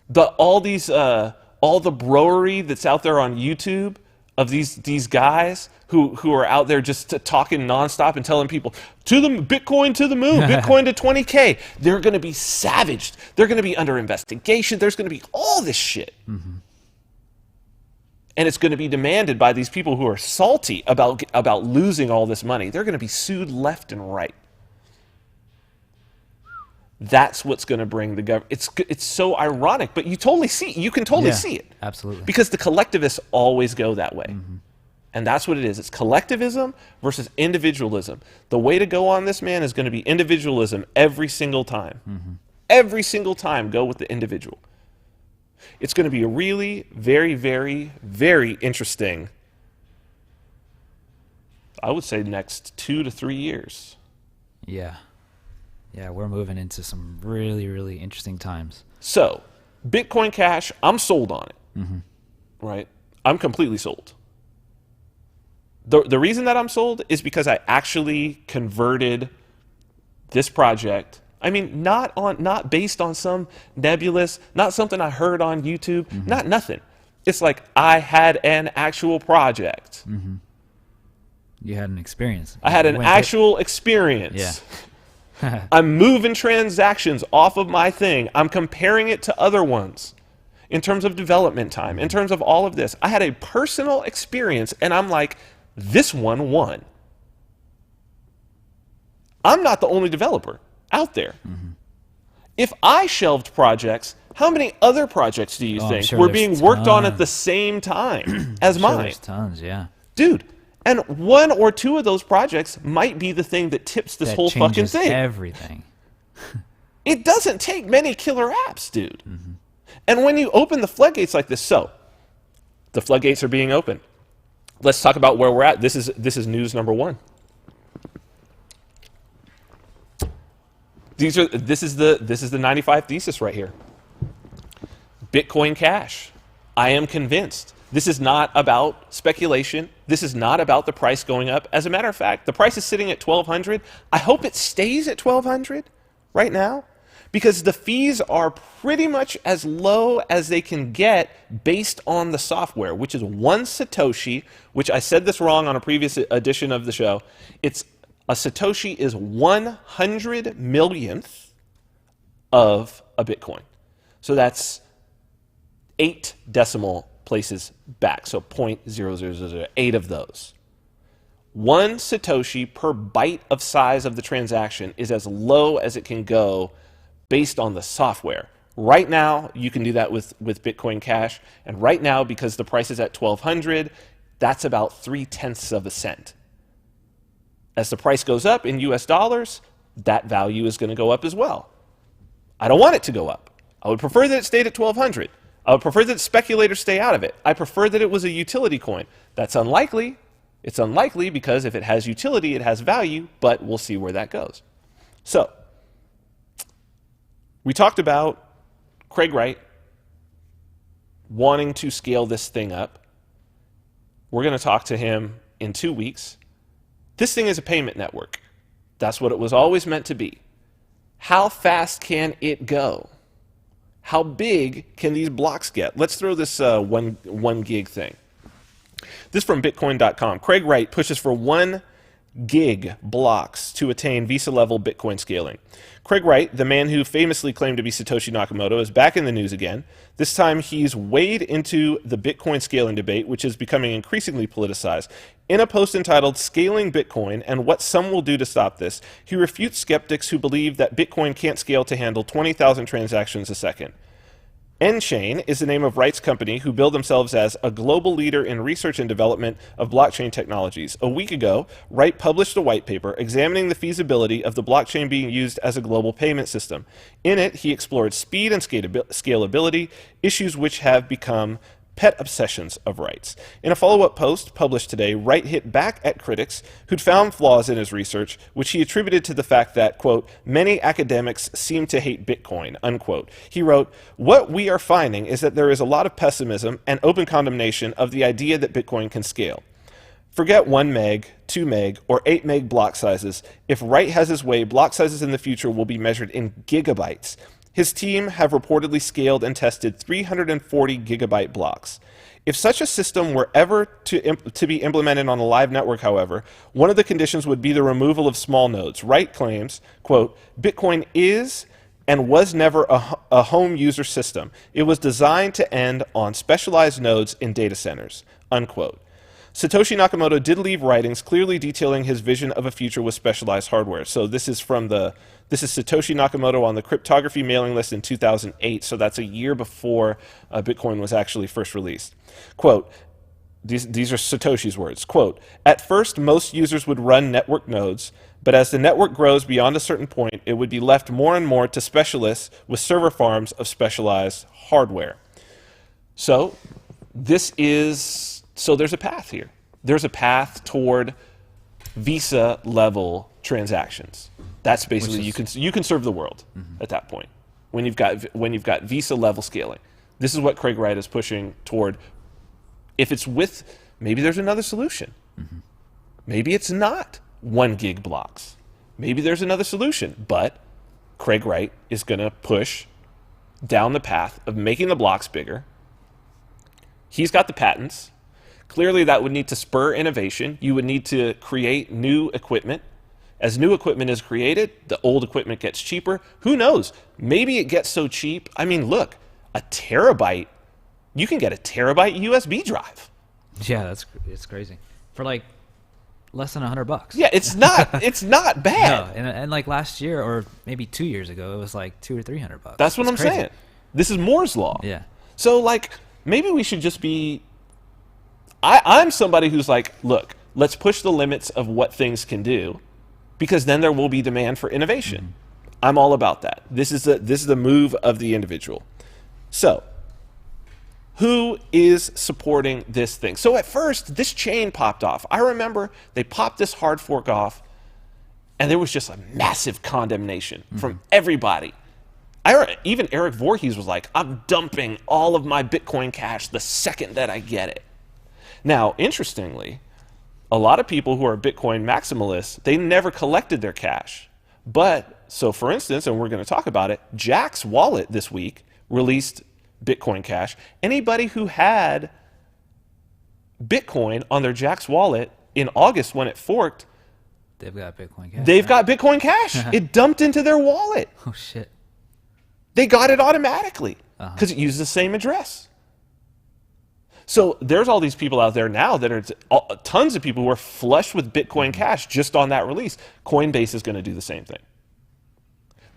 But all these, all the broery that's out there on YouTube of these guys who are out there just talking nonstop and telling people, Bitcoin to the moon, Bitcoin to 20K, they're going to be savaged. They're going to be under investigation. There's going to be all this shit. And it's going to be demanded by these people who are salty about losing all this money. They're going to be sued left and right. That's what's going to bring the government. It's so ironic, but you can totally see it. Absolutely. Because the collectivists always go that way. And that's what it is. It's collectivism versus individualism. The way to go on this, man, is going to be individualism every single time. Every single time, go with the individual. It's going to be a really very, very, very interesting, I would say, next 2 to 3 years. Yeah. Yeah, we're moving into some really, really interesting times. So, Bitcoin Cash, I'm sold on it. Right? I'm completely sold. The reason that I'm sold is because I actually converted this project. I mean, not based on some nebulous, not something I heard on YouTube, not nothing. It's like I had an actual project. You had an experience. I had an actual experience. Yeah. I'm moving transactions off of my thing. I'm comparing it to other ones in terms of development time, in terms of all of this. I had a personal experience, and I'm like, this one won. I'm not the only developer out there. If I shelved projects, how many other projects do you think were being worked on at the same time as mine? There's tons, yeah. Dude, and 1 or 2 of those projects might be the thing that tips this whole fucking thing. Everything. It doesn't take many killer apps, dude. And when you open the floodgates like this, so the floodgates are being opened. Let's talk about where we're at. This is news number 1. This is the 95 thesis right here. Bitcoin Cash. I am convinced. This is not about speculation. This is not about the price going up. As a matter of fact, the price is sitting at 1,200. I hope it stays at 1,200 right now, because the fees are pretty much as low as they can get based on the software, which is 1 Satoshi, which I said this wrong on a previous edition of the show. A Satoshi is 100 millionth of a Bitcoin. So that's 8 decimal places back, so 0.0008 of those. 1 Satoshi per byte of size of the transaction is as low as it can go based on the software. Right now, you can do that with Bitcoin Cash, and right now, because the price is at 1,200, that's about 0.3 of a cent. As the price goes up in US dollars, that value is going to go up as well. I don't want it to go up. I would prefer that it stayed at 1,200. I would prefer that speculators stay out of it. I prefer that it was a utility coin. That's unlikely. It's unlikely because if it has utility, it has value, but we'll see where that goes. So, we talked about Craig Wright wanting to scale this thing up. We're going to talk to him in 2 weeks. This thing is a payment network. That's what it was always meant to be. How fast can it go? How big can these blocks get? Let's throw this one gig thing. This from Bitcoin.com. Craig Wright pushes for 1 gig blocks to attain Visa-level Bitcoin scaling. Craig Wright, the man who famously claimed to be Satoshi Nakamoto, is back in the news again. This time he's waded into the Bitcoin scaling debate, which is becoming increasingly politicized. In a post entitled Scaling Bitcoin and What Some Will Do to Stop This, he refutes skeptics who believe that Bitcoin can't scale to handle 20,000 transactions a second. N-Chain is the name of Wright's company, who bill themselves as a global leader in research and development of blockchain technologies. A week ago, Wright published a white paper examining the feasibility of the blockchain being used as a global payment system. In it, he explored speed and scalability, issues which have become pet obsessions of Wright's. In a follow-up post published today, Wright hit back at critics who'd found flaws in his research, which he attributed to the fact that, quote, many academics seem to hate Bitcoin, unquote. He wrote, what we are finding is that there is a lot of pessimism and open condemnation of the idea that Bitcoin can scale. Forget 1 meg, 2 meg, or 8 meg block sizes. If Wright has his way, block sizes in the future will be measured in gigabytes. His team have reportedly scaled and tested 340 gigabyte blocks. If such a system were ever to be implemented on a live network, however, one of the conditions would be the removal of small nodes. Wright claims, quote, Bitcoin is and was never a home user system. It was designed to end on specialized nodes in data centers, unquote. Satoshi Nakamoto did leave writings clearly detailing his vision of a future with specialized hardware. So this is Satoshi Nakamoto on the cryptography mailing list in 2008. So that's a year before Bitcoin was actually first released. Quote, these are Satoshi's words. Quote, at first, most users would run network nodes, but as the network grows beyond a certain point, it would be left more and more to specialists with server farms of specialized hardware. So there's a path here. There's a path toward Visa-level transactions. That's basically you can serve the world at that point when you've got Visa-level scaling. This is what Craig Wright is pushing toward. If it's with, maybe there's another solution. Maybe it's not 1 gig blocks. Maybe there's another solution. But Craig Wright is going to push down the path of making the blocks bigger. He's got the patents. Clearly, that would need to spur innovation. You would need to create new equipment. As new equipment is created, the old equipment gets cheaper. Who knows? Maybe it gets so cheap. I mean, look, a terabyte, you can get a terabyte USB drive. Yeah, it's crazy. For like less than $100. Yeah, it's not bad. No, and like last year or maybe 2 years ago, it was like $200 or $300. That's what I'm saying. This is Moore's law. Yeah. So like maybe we should just be. I'm somebody who's like, look, let's push the limits of what things can do, because then there will be demand for innovation. I'm all about that. This is the move of the individual. So, who is supporting this thing? So at first, this chain popped off. I remember they popped this hard fork off, And there was just a massive condemnation from everybody. Even Eric Voorhees was like, I'm dumping all of my Bitcoin Cash the second that I get it. Now, interestingly, a lot of people who are Bitcoin maximalists, they never collected their cash. But, so for instance, and we're going to talk about it, Jack's wallet this week released Bitcoin Cash. Anybody who had Bitcoin on their Jack's wallet in August when it forked, They've got Bitcoin Cash. they've got Bitcoin Cash. It dumped into their wallet. Oh, shit. They got it automatically because it used the same address. So there's all these people out there now that are tons of people who are flush with Bitcoin Cash just on that release. Coinbase is going to do the same thing.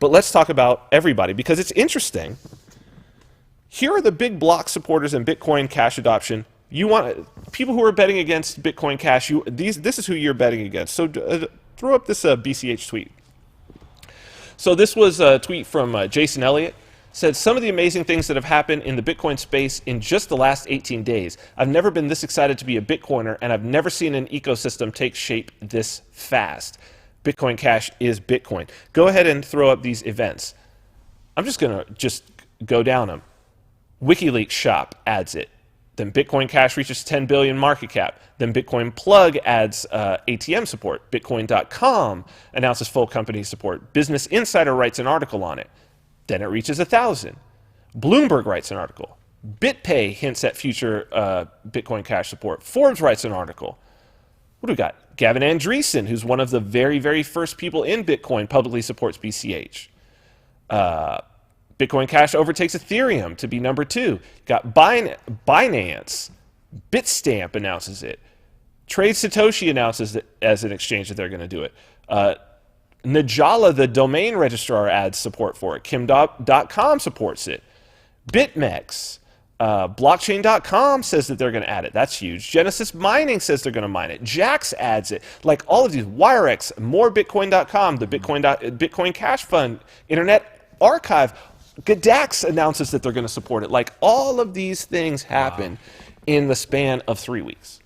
But let's talk about everybody because it's interesting. Here are the big block supporters in Bitcoin Cash adoption. You want people who are betting against Bitcoin Cash. This is who you're betting against. So throw up this BCH tweet. So this was a tweet from Jason Elliott. Said, some of the amazing things that have happened in the Bitcoin space in just the last 18 days. I've never been this excited to be a Bitcoiner, and I've never seen an ecosystem take shape this fast. Bitcoin Cash is Bitcoin. Go ahead and throw up these events. I'm just going to go down them. WikiLeaks shop adds it. Then Bitcoin Cash reaches 10 billion market cap. Then Bitcoin Plug adds ATM support. Bitcoin.com announces full company support. Business Insider writes an article on it. Then it reaches 1,000. Bloomberg writes an article. BitPay hints at future Bitcoin Cash support. Forbes writes an article. What do we got? Gavin Andreessen, who's one of the very, very first people in Bitcoin, publicly supports BCH. Bitcoin Cash overtakes Ethereum to be number 2. Got Binance. Bitstamp announces it. Trade Satoshi announces it as an exchange that they're going to do it. Najala, the domain registrar, adds support for it. Kim.com supports it. BitMEX. Blockchain.com says that they're going to add it. That's huge. Genesis Mining says they're going to mine it. Jax adds it. Like all of these. WireX, more Bitcoin.com, the Bitcoin Cash Fund, Internet Archive. Gadax announces that they're going to support it. Like all of these things happen in the span of 3 weeks.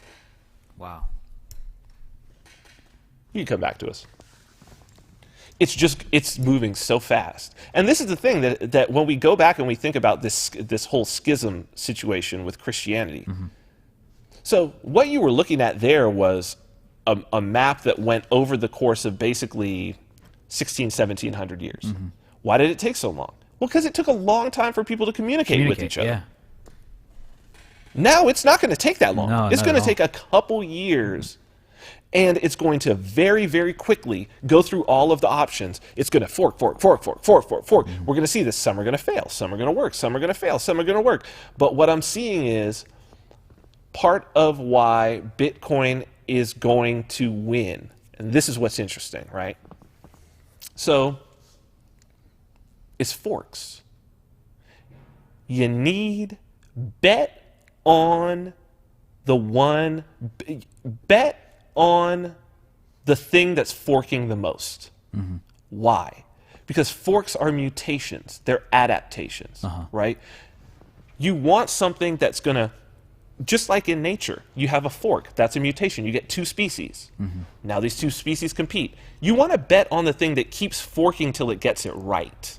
Wow. You can come back to us. It's moving so fast. And this is the thing that when we go back and we think about this whole schism situation with Christianity. So what you were looking at there was a map that went over the course of basically 1700 years. Why did it take so long? Well, because it took a long time for people to communicate with each other. Yeah. Now it's not going to take that long. No, it's going to take a couple years. And it's going to very, very quickly go through all of the options. It's going to fork. We're going to see this. Some are going to fail. Some are going to work. Some are going to fail. Some are going to work. But what I'm seeing is part of why Bitcoin is going to win. And this is what's interesting, right? So it's forks. You need bet on the one, bet on the thing that's forking the most. Why? Because forks are mutations. They're adaptations, right? You want something that's going to, just like in nature, you have a fork. That's a mutation. You get 2 species. Now these 2 species compete. You want to bet on the thing that keeps forking till it gets it right.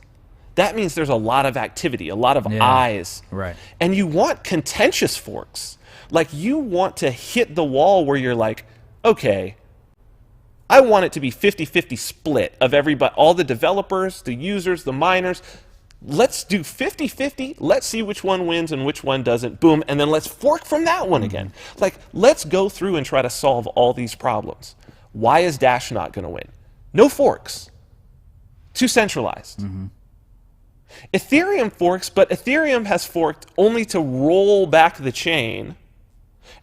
That means there's a lot of activity, a lot of eyes. Right. And you want contentious forks. Like you want to hit the wall where you're like, okay, I want it to be 50-50 split of everybody, all the developers, the users, the miners. Let's do 50-50. Let's see which one wins and which one doesn't. Boom. And then let's fork from that one again. Like, let's go through and try to solve all these problems. Why is Dash not going to win? No forks. Too centralized. Ethereum forks, but Ethereum has forked only to roll back the chain.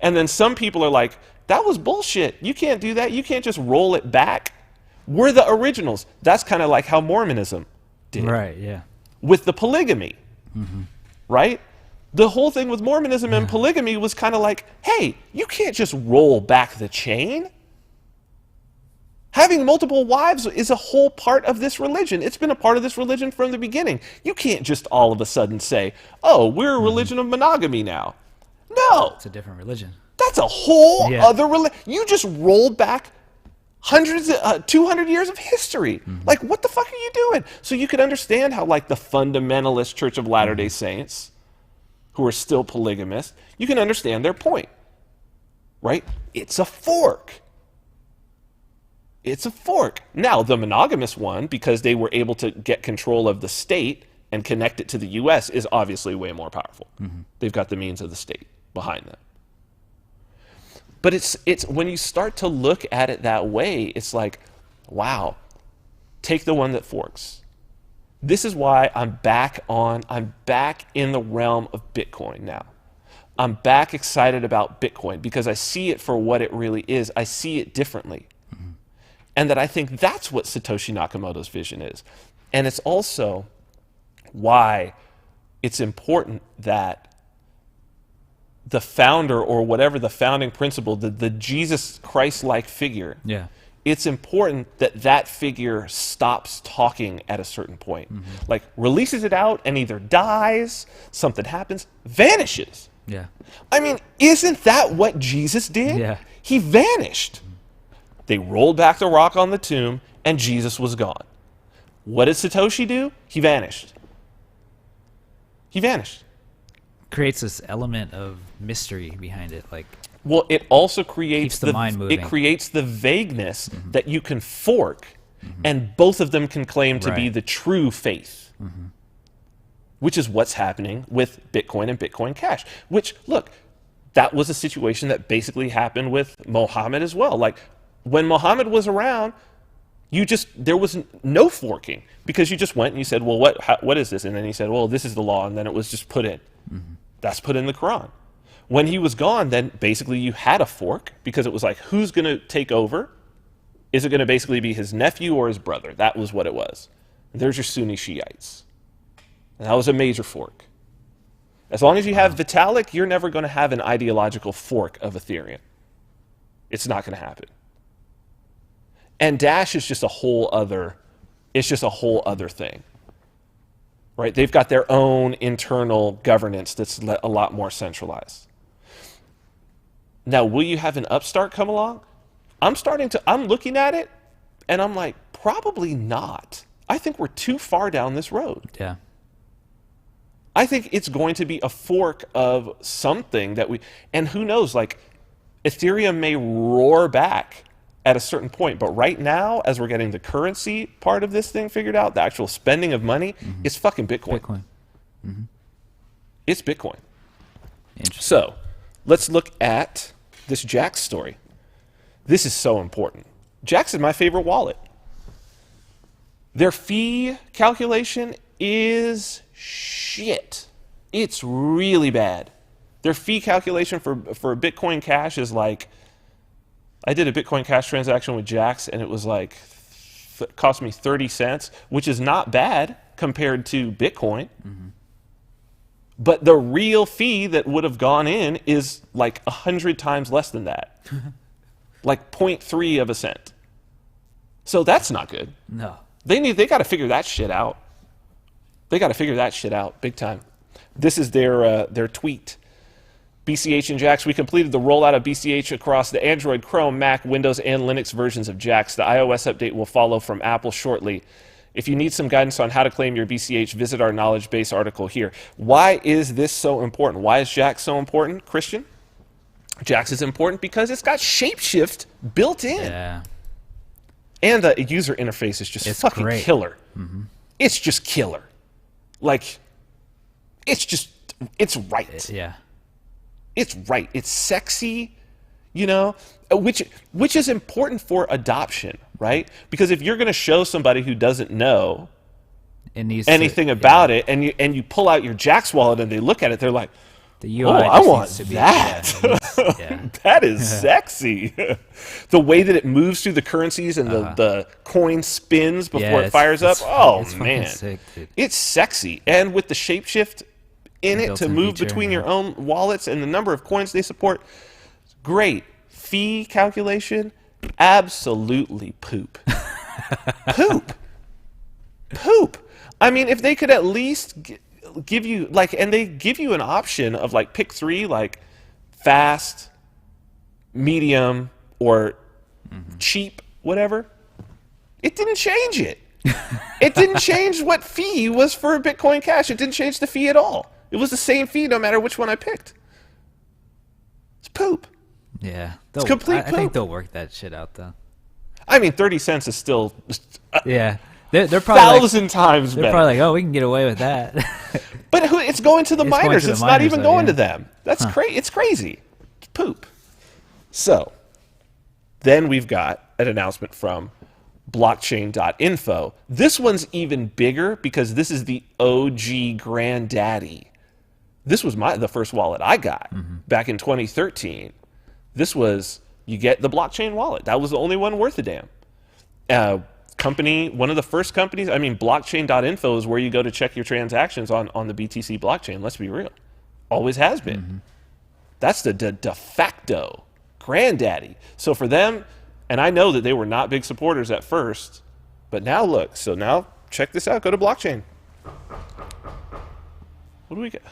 And then some people are like, that was bullshit. You can't do that. You can't just roll it back. We're the originals. That's kind of like how Mormonism did. Right, yeah. With the polygamy, right? The whole thing with Mormonism and polygamy was kind of like, hey, you can't just roll back the chain. Having multiple wives is a whole part of this religion. It's been a part of this religion from the beginning. You can't just all of a sudden say, oh, we're a religion of monogamy now. No. It's a different religion. That's a whole other religion. You just rolled back hundreds, 200 years of history. Like, what the fuck are you doing? So you could understand how, like, the fundamentalist Church of Latter-day Saints, who are still polygamists, you can understand their point, right? It's a fork. It's a fork. Now, the monogamous one, because they were able to get control of the state and connect it to the U.S., is obviously way more powerful. They've got the means of the state behind them. But it's when you start to look at it that way, it's like, wow, take the one that forks. This is why I'm back in the realm of Bitcoin now. I'm back excited about Bitcoin because I see it for what it really is. I see it differently. And that I think that's what Satoshi Nakamoto's vision is. And it's also why it's important that the founder, or whatever the founding principle, the Jesus Christ-like figure, it's important that that figure stops talking at a certain point. Like, releases it out and either dies, something happens, vanishes. I mean, isn't that what Jesus did? He vanished. They rolled back the rock on the tomb, and Jesus was gone. What did Satoshi do? He vanished. He vanished. Creates this element of mystery behind it, like. Well, it also creates keeps the mind moving. It creates the vagueness that you can fork, and both of them can claim to be the true faith, which is what's happening with Bitcoin and Bitcoin Cash. Which, look, that was a situation that basically happened with Mohammed as well. Like, when Mohammed was around, there was no forking, because you just went and you said, well, what is this? And then he said, well, this is the law, and then it was just put in. That's put in the Quran. When he was gone, then basically you had a fork, because it was like, who's going to take over? Is it going to basically be his nephew or his brother? That was what it was. And there's your Sunni Shiites. And that was a major fork. As long as you have Vitalik, you're never going to have an ideological fork of Ethereum. It's not going to happen. And Dash is just a whole other thing. Right? They've got their own internal governance that's a lot more centralized. Now, will you have an upstart come along? I'm looking at it, and I'm like, probably not. I think we're too far down this road. I think it's going to be a fork of something and who knows, like, Ethereum may roar back at a certain point, but right now, as we're getting the currency part of this thing figured out, the actual spending of money, it's fucking Bitcoin. It's Bitcoin. So, let's look at this Jaxx story. This is so important. Jaxx is my favorite wallet. Their fee calculation is shit. It's really bad. Their fee calculation for Bitcoin Cash is like, I did a Bitcoin Cash transaction with Jaxx, and it was like, cost me 30 cents, which is not bad compared to Bitcoin. But the real fee that would have gone in is like 100 times less than that. Like 0.3 of a cent. So that's not good. No. They got to figure that shit out. They got to figure that shit out big time. This is their tweet. BCH and Jaxx, we completed the rollout of BCH across the Android, Chrome, Mac, Windows, and Linux versions of Jaxx. The iOS update will follow from Apple shortly. If you need some guidance on how to claim your BCH, visit our knowledge base article here. Why is this so important? Why is Jaxx so important, Christian? Jaxx is important because it's got Shapeshift built in. And the user interface is just fucking great. Killer. It's just killer. Like, it's right. It's right. It's sexy, which is important for adoption, right? Because if you're going to show somebody who doesn't know anything about it, and you pull out your Jaxx wallet and they look at it, they're like, the UI I want that. That is sexy. The way that it moves through the currencies and the coin spins before it fires up. Oh, man. Sick, it's sexy. And with the Shapeshift in it to move between your own wallets and the number of coins they support, great. Fee calculation, absolutely poop. Poop. I mean, if they could at least give you, like, and they give you an option of, like, pick 3, like, fast, medium, or cheap whatever, it didn't change it. It didn't change what fee was for Bitcoin Cash. It didn't change the fee at all. It was the same fee no matter which one I picked. It's poop. Yeah. It's complete poop. I think they'll work that shit out, though. I mean, 30 cents is still yeah. They're probably 1,000 times better. They're probably like, oh, we can get away with that. But it's going to the miners. It's not even going to them. That's It's crazy. It's poop. So then we've got an announcement from blockchain.info. This one's even bigger because this is the OG granddaddy. This was the first wallet I got back in 2013. This was, you get the blockchain wallet. That was the only one worth a damn. One of the first companies, blockchain.info is where you go to check your transactions on the BTC blockchain. Let's be real. Always has been. That's the de facto granddaddy. So for them, and I know that they were not big supporters at first, but now look. So now check this out. Go to blockchain. What do we get?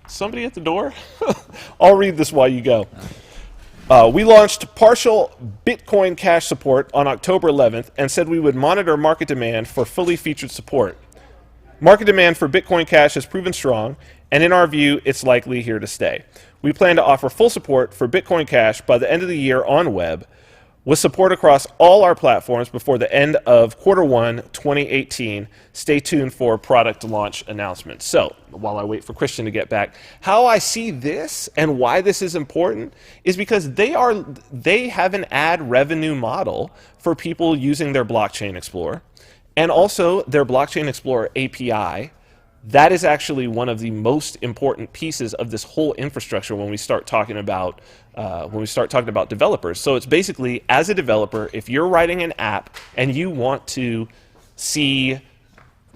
Somebody at the door? I'll read this while you go. We launched partial Bitcoin Cash support on October 11th and said we would monitor market demand for fully featured support. Market demand for Bitcoin Cash has proven strong, and in our view, it's likely here to stay. We plan to offer full support for Bitcoin Cash by the end of the year on web, with support across all our platforms before the end of Q1 2018. Stay tuned for product launch announcements. So, while I wait for Christian to get back, how I see this and why this is important is because they have an ad revenue model for people using their Blockchain Explorer, and also their Blockchain Explorer API. That is actually one of the most important pieces of this whole infrastructure when we start talking about developers. So it's basically, as a developer, if you're writing an app and you want to see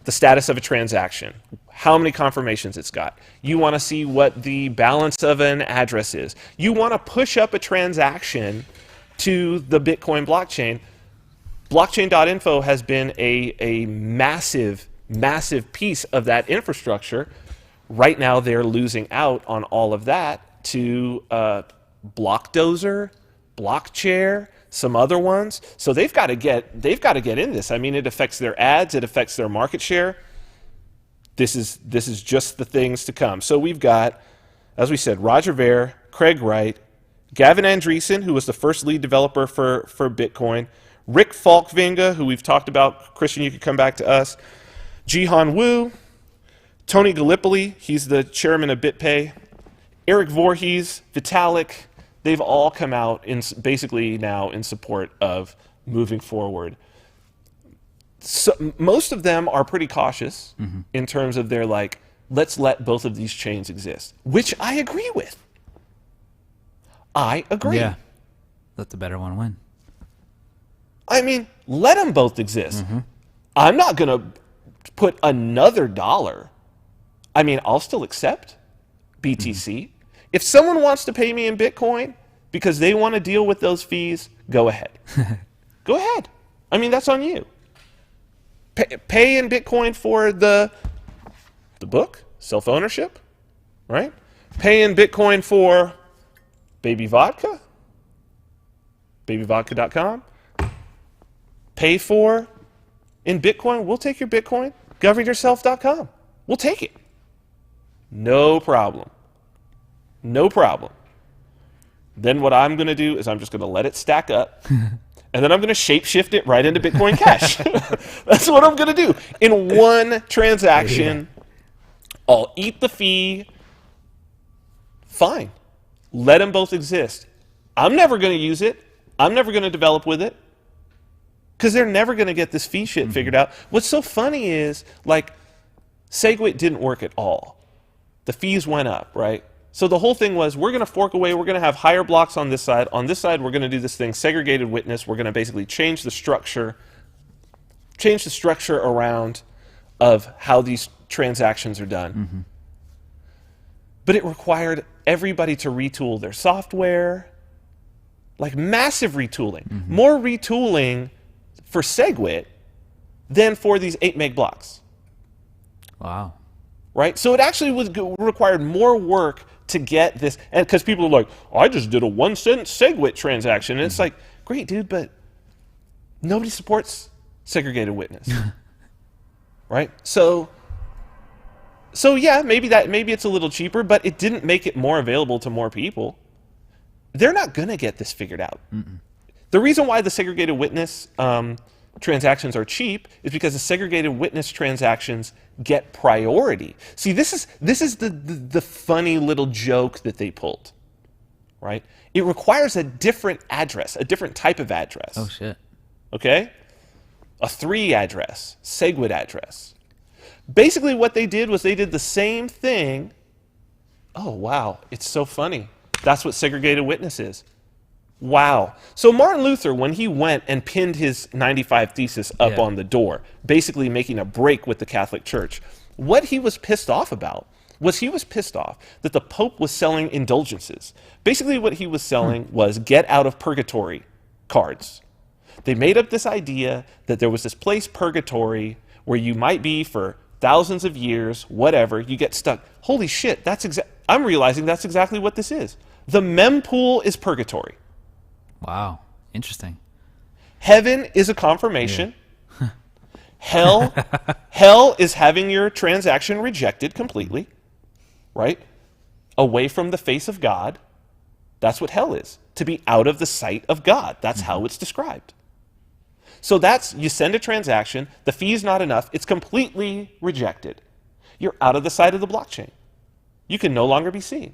the status of a transaction, how many confirmations it's got, you want to see what the balance of an address is, you want to push up a transaction to the Bitcoin blockchain, blockchain.info has been a massive piece of that infrastructure. Right now they're losing out on all of that to Blockdozer, Blockchair, some other ones. So they've got to get in this. It affects their ads, it affects their market share. This is just the things to come. So we've got, as we said, Roger Ver, Craig Wright, Gavin Andreessen, who was the first lead developer for Bitcoin, Rick Falkvinga, who we've talked about. Christian, you could come back to us. Jihan Wu, Tony Gallipoli, he's the chairman of BitPay, Eric Voorhees, Vitalik, they've all come out basically now in support of moving forward. So, most of them are pretty cautious in terms of their let's let both of these chains exist, which I agree with. I agree. Yeah, let the better one win. Let them both exist. I'm not going to put another dollar. I'll still accept BTC. If someone wants to pay me in Bitcoin because they want to deal with those fees, go ahead. Go ahead. That's on you. Pay in Bitcoin for the book, self-ownership, right? Pay in Bitcoin for baby vodka, babyvodka.com. Pay for in Bitcoin, we'll take your Bitcoin, governyourself.com. We'll take it. No problem. No problem. Then what I'm going to do is I'm just going to let it stack up, and then I'm going to shapeshift it right into Bitcoin Cash. That's what I'm going to do. In one transaction, I'll eat the fee. Fine. Let them both exist. I'm never going to use it. I'm never going to develop with it. Because they're never going to get this fee shit figured out. What's so funny is, SegWit didn't work at all. The fees went up, right? So the whole thing was, we're going to fork away, we're going to have higher blocks on this side. On this side, we're going to do this thing, segregated witness. We're going to basically change the structure around of how these transactions are done. But it required everybody to retool their software, massive retooling. More retooling for SegWit than for these 8 meg blocks. Wow. Right? So it actually required more work to get this, and because people are like, I just did a 1 cent SegWit transaction. And it's great, dude, but Nobody supports segregated witness. Right? So yeah, maybe it's a little cheaper, but it didn't make it more available to more people. They're not going to get this figured out. Mm-mm. The reason why the segregated witness transactions are cheap is because the segregated witness transactions get priority. See, this is the funny little joke that they pulled, right? It requires a different address, a different type of address. Oh, shit. Okay? A 3 address, SegWit address. Basically what they did was they did the same thing. Oh, wow. It's so funny. That's what segregated witness is. Wow. So Martin Luther, when he went and pinned his 95 Thesis up on the door, basically making a break with the Catholic Church, what he was pissed off about was he was pissed off that the Pope was selling indulgences. Basically what he was selling was get out of purgatory cards. They made up this idea that there was this place, purgatory, where you might be for thousands of years, whatever, you get stuck. Holy shit, I'm realizing that's exactly what this is. The mempool is purgatory. Wow, interesting. Heaven is a confirmation. Yeah. Hell is having your transaction rejected completely, right? Away from the face of God. That's what hell is. To be out of the sight of God. That's how it's described. So you send a transaction, the fee's not enough, it's completely rejected. You're out of the sight of the blockchain. You can no longer be seen.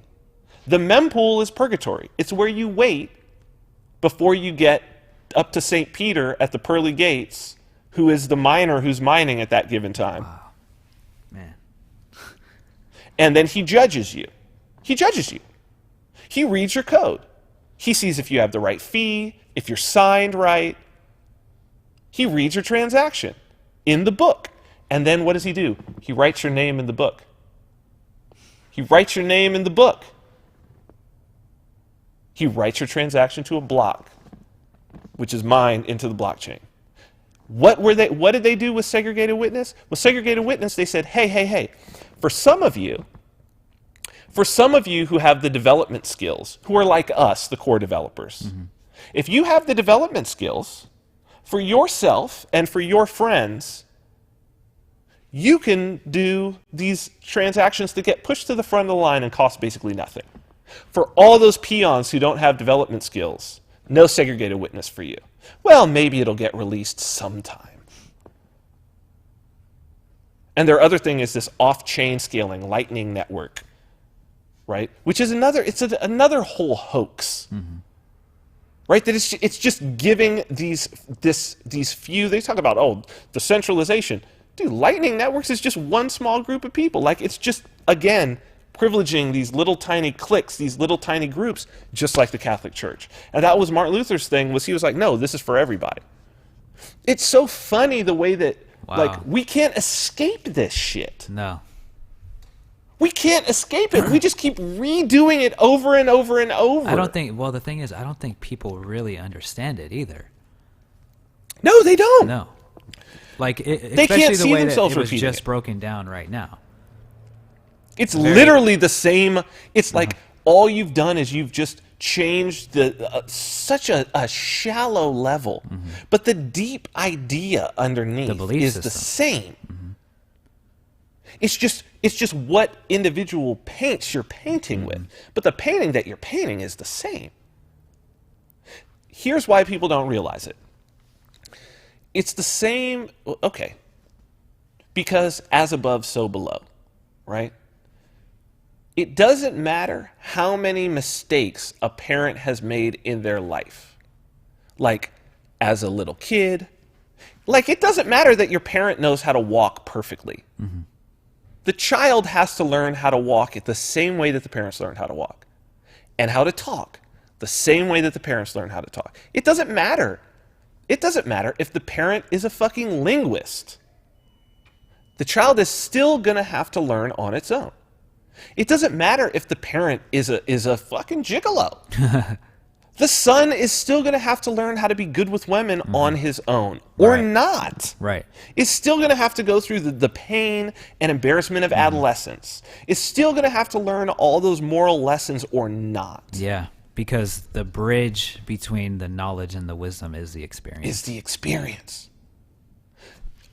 The mempool is purgatory. It's where you wait before you get up to St. Peter at the pearly gates, who is the miner who's mining at that given time. Wow. Man. And then he judges you. He judges you. He reads your code. He sees if you have the right fee, if you're signed right. He reads your transaction in the book. And then what does he do? He writes your name in the book. He writes your name in the book. He writes your transaction to a block, which is mined into the blockchain. What did they do with segregated witness? With segregated witness, they said, hey, for some of you who have the development skills, who are like us, the core developers, if you have the development skills for yourself and for your friends, you can do these transactions that get pushed to the front of the line and cost basically nothing. For all those peons who don't have development skills, no segregated witness for you. Well, maybe it'll get released sometime. And their other thing is this off-chain scaling Lightning Network, right? Which is another whole hoax, right? That it's just giving these few. They talk about the centralization, dude. Lightning Networks is just one small group of people. Like it's just again privileging these little tiny cliques, these little tiny groups, just like the Catholic Church. And that was Martin Luther's thing. He was like, no, this is for everybody. It's so funny the way that we can't escape this shit. No. We can't escape it. We just keep redoing it over and over and over. The thing is, I don't think people really understand it either. No, they don't. No. Like, they can't see themselves it was repeating just broken down right now. It's literally the same. It's like all you've done is you've just changed such a shallow level. But the deep idea underneath is the same. It's just what individual paints you're painting with. But the painting that you're painting is the same. Here's why people don't realize it. It's the same, okay, because as above, so below, right? It doesn't matter how many mistakes a parent has made in their life. Like, as a little kid. Like, it doesn't matter that your parent knows how to walk perfectly. The child has to learn how to walk the same way that the parents learned how to walk. And how to talk the same way that the parents learned how to talk. It doesn't matter. It doesn't matter if the parent is a fucking linguist. The child is still going to have to learn on its own. It doesn't matter if the parent is a fucking gigolo. The son is still going to have to learn how to be good with women on his own, or not. Right. Is still going to have to go through the pain and embarrassment of adolescence. Is still going to have to learn all those moral lessons, or not. Yeah, Because the bridge between the knowledge and the wisdom is the experience. Is the experience.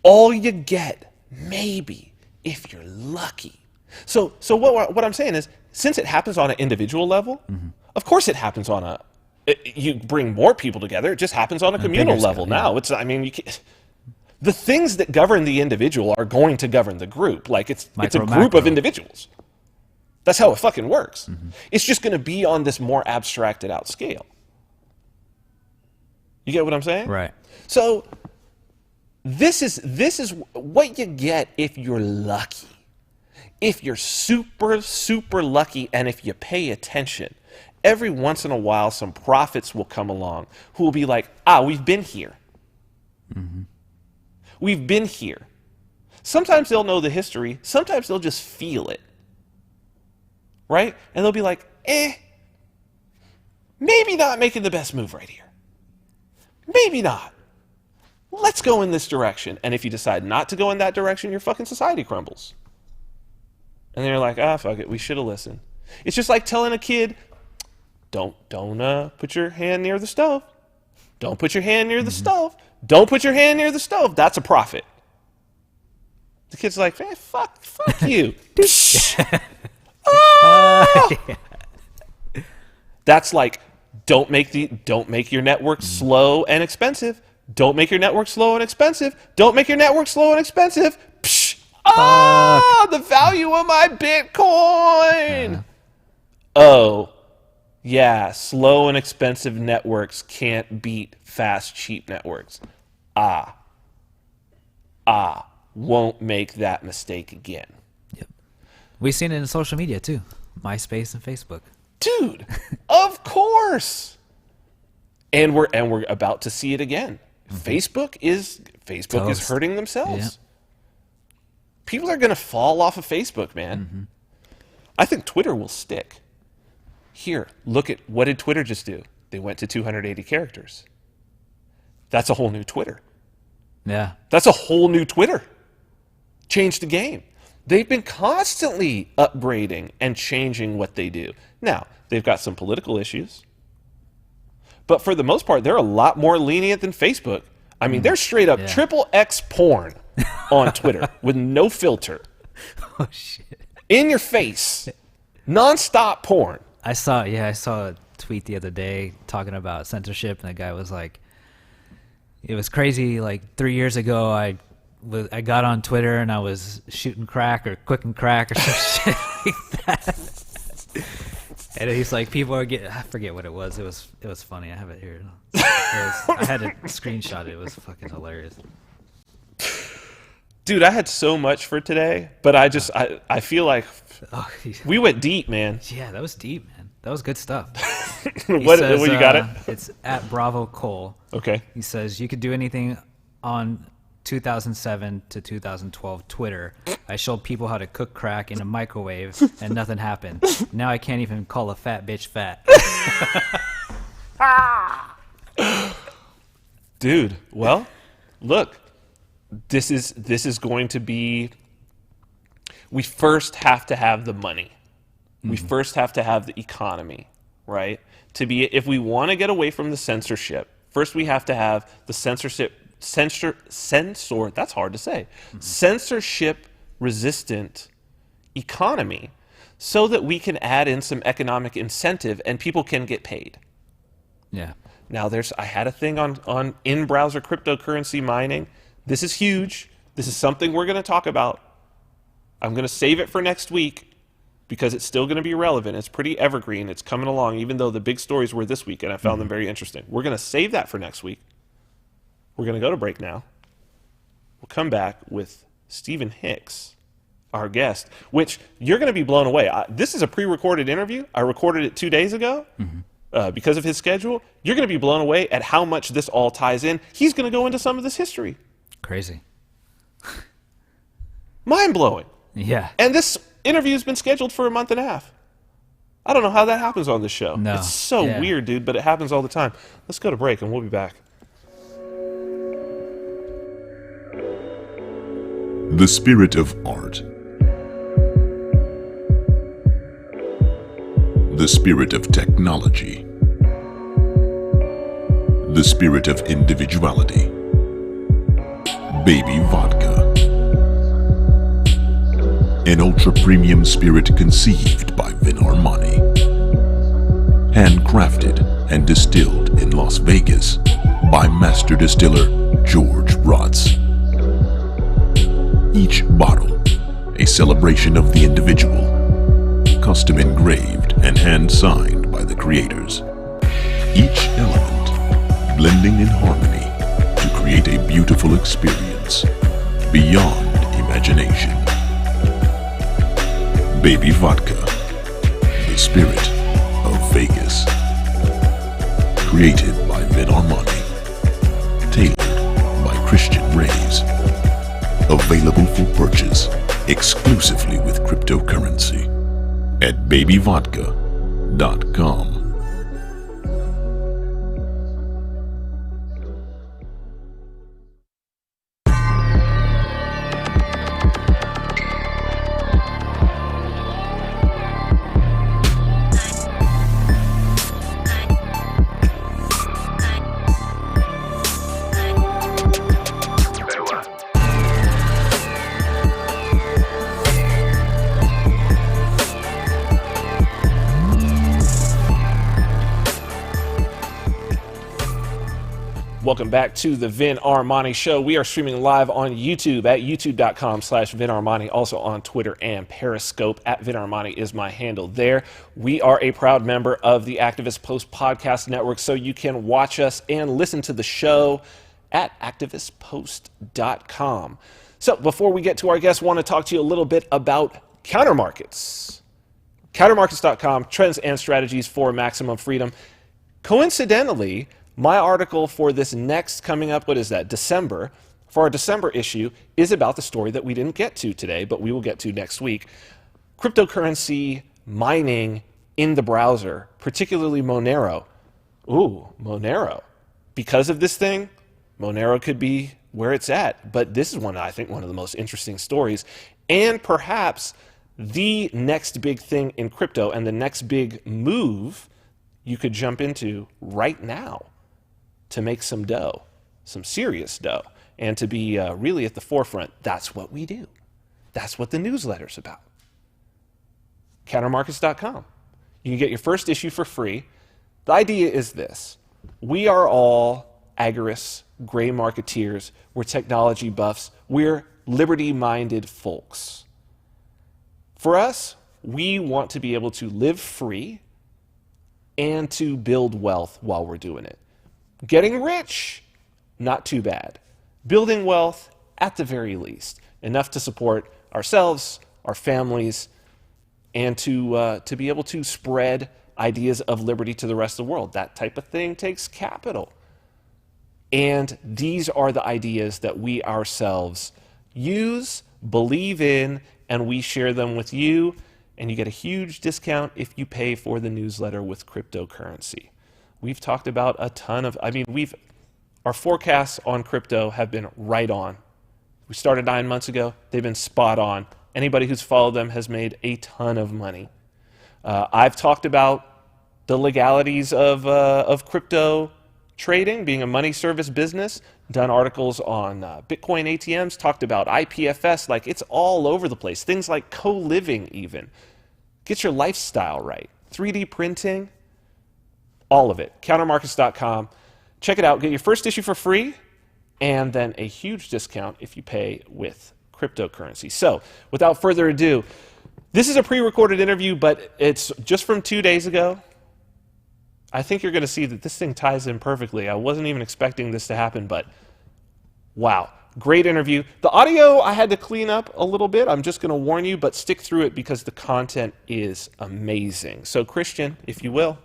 All you get, maybe, if you're lucky. So what I'm saying is, since it happens on an individual level, of course it happens on you bring more people together, it just happens on a communal level now. You can't, the things that govern the individual are going to govern the group. Like it's a group of individuals. That's how it fucking works. It's just going to be on this more abstracted out scale. You get what I'm saying? Right. So this is what you get if you're lucky. If you're super, super lucky, and if you pay attention, every once in a while some prophets will come along who will be like, we've been here. We've been here. Sometimes they'll know the history. Sometimes they'll just feel it. Right? And they'll be like, maybe not making the best move right here. Maybe not. Let's go in this direction. And if you decide not to go in that direction, your fucking society crumbles. And then you're like, fuck it, we should have listened. It's just like telling a kid, don't put your hand near the stove. Don't put your hand near the stove. Don't put your hand near the stove. That's a prophet. The kid's like, fuck you. That's like, don't make your network slow and expensive. Don't make your network slow and expensive. Don't make your network slow and expensive. The value of my Bitcoin. Oh, yeah, slow and expensive networks can't beat fast, cheap networks. Won't make that mistake again. Yep. We've seen it in social media too. MySpace and Facebook. Dude, of course. And we're about to see it again. Facebook is hurting themselves. Yeah. People are going to fall off of Facebook, man. I think Twitter will stick. Here, look at what did Twitter just do? They went to 280 characters. That's a whole new Twitter. Yeah. That's a whole new Twitter. Changed the game. They've been constantly upgrading and changing what they do. Now, they've got some political issues. But for the most part, they're a lot more lenient than Facebook. I mean, they're straight up triple X porn on Twitter with no filter. Oh, shit. In your face. Non-stop porn. I saw a tweet the other day talking about censorship, and the guy was like, it was crazy, like 3 years ago, I got on Twitter and I was shooting crack or cooking crack or some shit like that. And he's like, people are getting, I forget what it was. It was funny. I have it here. I had to screenshot it. It was fucking hilarious. Dude, I had so much for today, but I feel like we went deep, man. Yeah, that was deep, man. That was good stuff. What you got it? It's at Bravo Cole. Okay. He says, you could do anything on 2007 to 2012 Twitter. I showed people how to cook crack in a microwave and nothing happened. Now I can't even call a fat bitch fat. Dude, well, look, this is going to be, we first have to have the money. We first have to have the economy, right? If we want to get away from the censorship, first we have to have the censorship resistant economy so that we can add in some economic incentive and people can get paid. Yeah. Now I had a thing on in-browser cryptocurrency mining. This is huge. This is something we're going to talk about. I'm going to save it for next week because it's still going to be relevant. It's pretty evergreen. It's coming along, even though the big stories were this week and I found them very interesting. We're going to save that for next week. We're going to go to break now. We'll come back with Stephen Hicks, our guest, which you're going to be blown away. This is a pre-recorded interview. I recorded it 2 days ago because of his schedule. You're going to be blown away at how much this all ties in. He's going to go into some of this history. Crazy. Mind-blowing. Yeah. And this interview's been scheduled for a month and a half. I don't know how that happens on this show. No. It's so weird, dude, but it happens all the time. Let's go to break and we'll be back. The spirit of art. The spirit of technology. The spirit of individuality. Baby vodka. An ultra-premium spirit conceived by Vin Armani. Handcrafted and distilled in Las Vegas by master distiller George Rotz. Each bottle, a celebration of the individual, custom engraved and hand-signed by the creators. Each element blending in harmony to create a beautiful experience beyond imagination. Baby vodka, the spirit of Vegas. Created by Vin Armani. Tailored by Christian Rays. Available for purchase exclusively with cryptocurrency at babyvodka.com. Welcome back to the Vin Armani Show. We are streaming live on YouTube at youtube.com/Vin Armani, also on Twitter and Periscope at Vin Armani is my handle there. We are a proud member of the Activist Post Podcast Network, so you can watch us and listen to the show at activistpost.com. So before we get to our guests, I want to talk to you a little bit about countermarkets. Countermarkets.com, trends and strategies for maximum freedom. Coincidentally, my article for this next coming up, December, for our December issue, is about the story that we didn't get to today, but we will get to next week. Cryptocurrency mining in the browser, particularly Monero. Ooh, Monero. Because of this thing, Monero could be where it's at. But this is one of the most interesting stories, and perhaps the next big thing in crypto and the next big move you could jump into right now to make some dough, some serious dough, and to be really at the forefront. That's what we do. That's what the newsletter's about. Countermarkets.com. You can get your first issue for free. The idea is this. We are all agorists, gray marketeers. We're technology buffs. We're liberty-minded folks. For us, we want to be able to live free and to build wealth while we're doing it. Getting rich, not too bad. Building wealth, at the very least, enough to support ourselves, our families, and to be able to spread ideas of liberty to the rest of the world. That type of thing takes capital. And these are the ideas that we ourselves use, believe in, and we share them with you. And you get a huge discount if you pay for the newsletter with cryptocurrency. We've talked about a ton of, our forecasts on crypto have been right on. We started 9 months ago. They've been spot on. Anybody who's followed them has made a ton of money. I've talked about the legalities of crypto trading, being a money service business, done articles on Bitcoin ATMs, talked about IPFS, like it's all over the place. Things like co-living even. Get your lifestyle right. 3D printing, all of it. Countermarkets.com. Check it out. Get your first issue for free, and then a huge discount if you pay with cryptocurrency. So, without further ado, this is a pre-recorded interview, but it's just from 2 days ago. I think you're going to see that this thing ties in perfectly. I wasn't even expecting this to happen, but wow. Great interview. The audio I had to clean up a little bit. I'm just going to warn you, but stick through it because the content is amazing. So, Christian, if you will.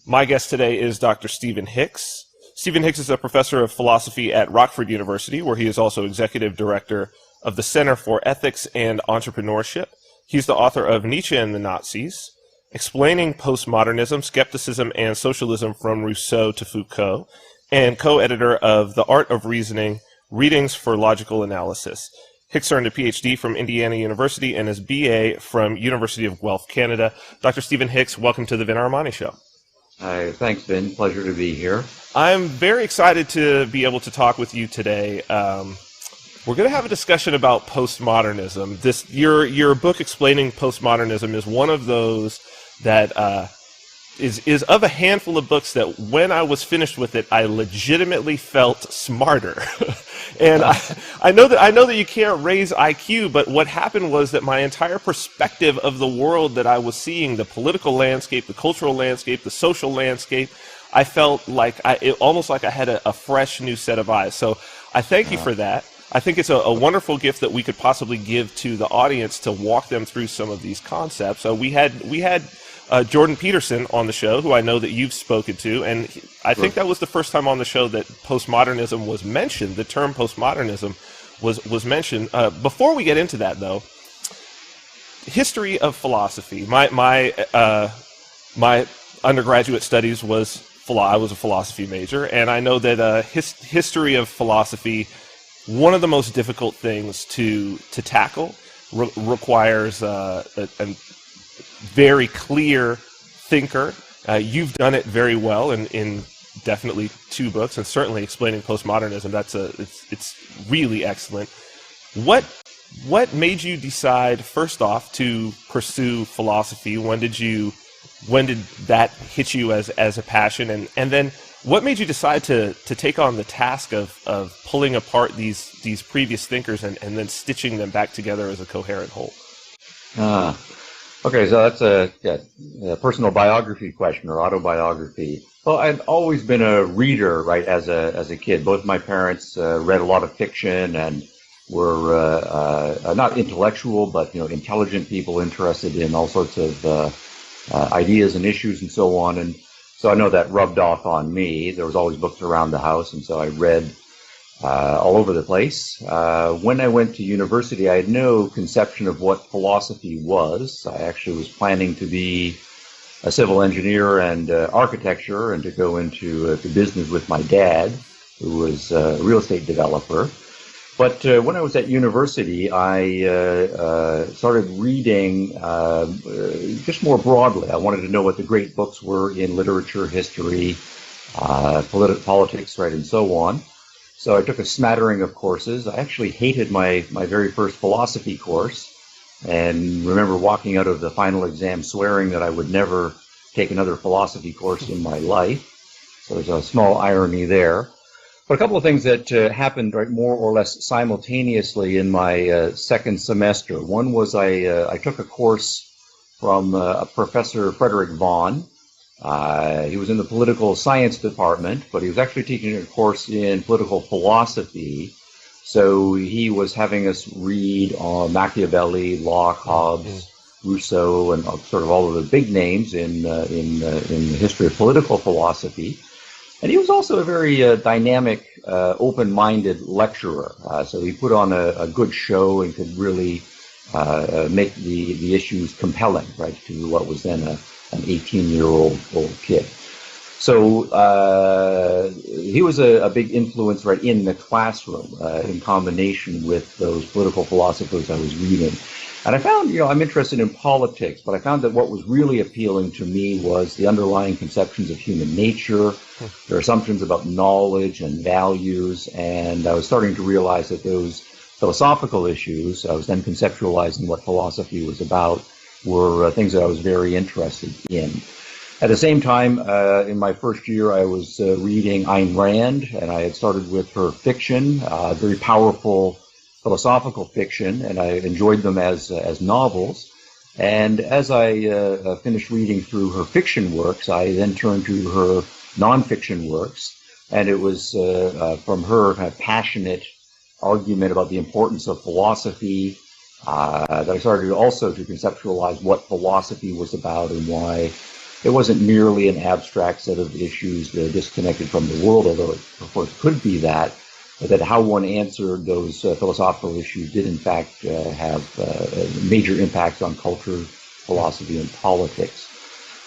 My guest today is Dr. Stephen Hicks. Stephen Hicks is a professor of philosophy at Rockford University, where he is also executive director of the Center for Ethics and Entrepreneurship. He's the author of Nietzsche and the Nazis, Explaining Postmodernism, Skepticism and Socialism from Rousseau to Foucault, and co-editor of The Art of Reasoning, Readings for Logical Analysis. Hicks earned a Ph.D. from Indiana University and his B.A. from University of Guelph, Canada. Dr. Stephen Hicks, welcome to the Vin Armani Show. Thanks, Vin. Pleasure to be here. I'm very excited to be able to talk with you today. We're going to have a discussion about postmodernism. Your book explaining postmodernism is one of those that is of a handful of books that when I was finished with it, I legitimately felt smarter. And I know that you can't raise IQ, but what happened was that my entire perspective of the world that I was seeing, the political landscape, the cultural landscape, the social landscape, I felt like almost like I had a fresh new set of eyes. So I thank you for that. I think it's a wonderful gift that we could possibly give to the audience to walk them through some of these concepts. So we had Jordan Peterson on the show, who I know that you've spoken to, and I think that was the first time on the show that postmodernism was mentioned. The term postmodernism was mentioned. Before we get into that, though, history of philosophy. My undergraduate studies I was a philosophy major, and I know that history of philosophy, one of the most difficult things to tackle, requires a very clear thinker. You've done it very well in definitely 2 books, and certainly explaining postmodernism. It's really excellent. What made you decide, first off, to pursue philosophy? When did that hit you as a passion? And then what made you decide to take on the task of pulling apart these previous thinkers and then stitching them back together as a coherent whole? Okay, so that's a personal biography question, or autobiography. Well, I've always been a reader, right, as a kid. Both my parents read a lot of fiction and were not intellectual, but intelligent people interested in all sorts of ideas and issues and so on. And so I know that rubbed off on me. There was always books around the house, and so I read all over the place. When I went to university, I had no conception of what philosophy was. I actually was planning to be a civil engineer and architecture, and to go into business with my dad, who was a real estate developer. But when I was at university, I started reading just more broadly. I wanted to know what the great books were in literature, history, politics, right, and so on. So I took a smattering of courses. I actually hated my very first philosophy course, and remember walking out of the final exam swearing that I would never take another philosophy course in my life. So there's a small irony there. But a couple of things that happened right more or less simultaneously in my second semester. One was I took a course from Professor Frederick Vaughan. He was in the political science department, but he was actually teaching a course in political philosophy. So he was having us read Machiavelli, Locke, Hobbes, Rousseau, and sort of all of the big names in the history of political philosophy. And he was also a very dynamic, open-minded lecturer. So he put on a good show and could really make the issues compelling, right, to what was then an 18-year-old kid. So he was a big influence, right, in the classroom, in combination with those political philosophers I was reading. And I found, I'm interested in politics, but I found that what was really appealing to me was the underlying conceptions of human nature, their assumptions about knowledge and values, and I was starting to realize that those philosophical issues, I was then conceptualizing what philosophy was about, were things that I was very interested in. At the same time, in my first year, I was reading Ayn Rand, and I had started with her fiction, very powerful philosophical fiction, and I enjoyed them as novels. And as I finished reading through her fiction works, I then turned to her nonfiction works, and it was from her kind of passionate argument about the importance of philosophy that I started also to conceptualize what philosophy was about and why it wasn't merely an abstract set of issues disconnected from the world, although it, of course, could be that, but that how one answered those philosophical issues did, in fact, have major impacts on culture, philosophy, and politics.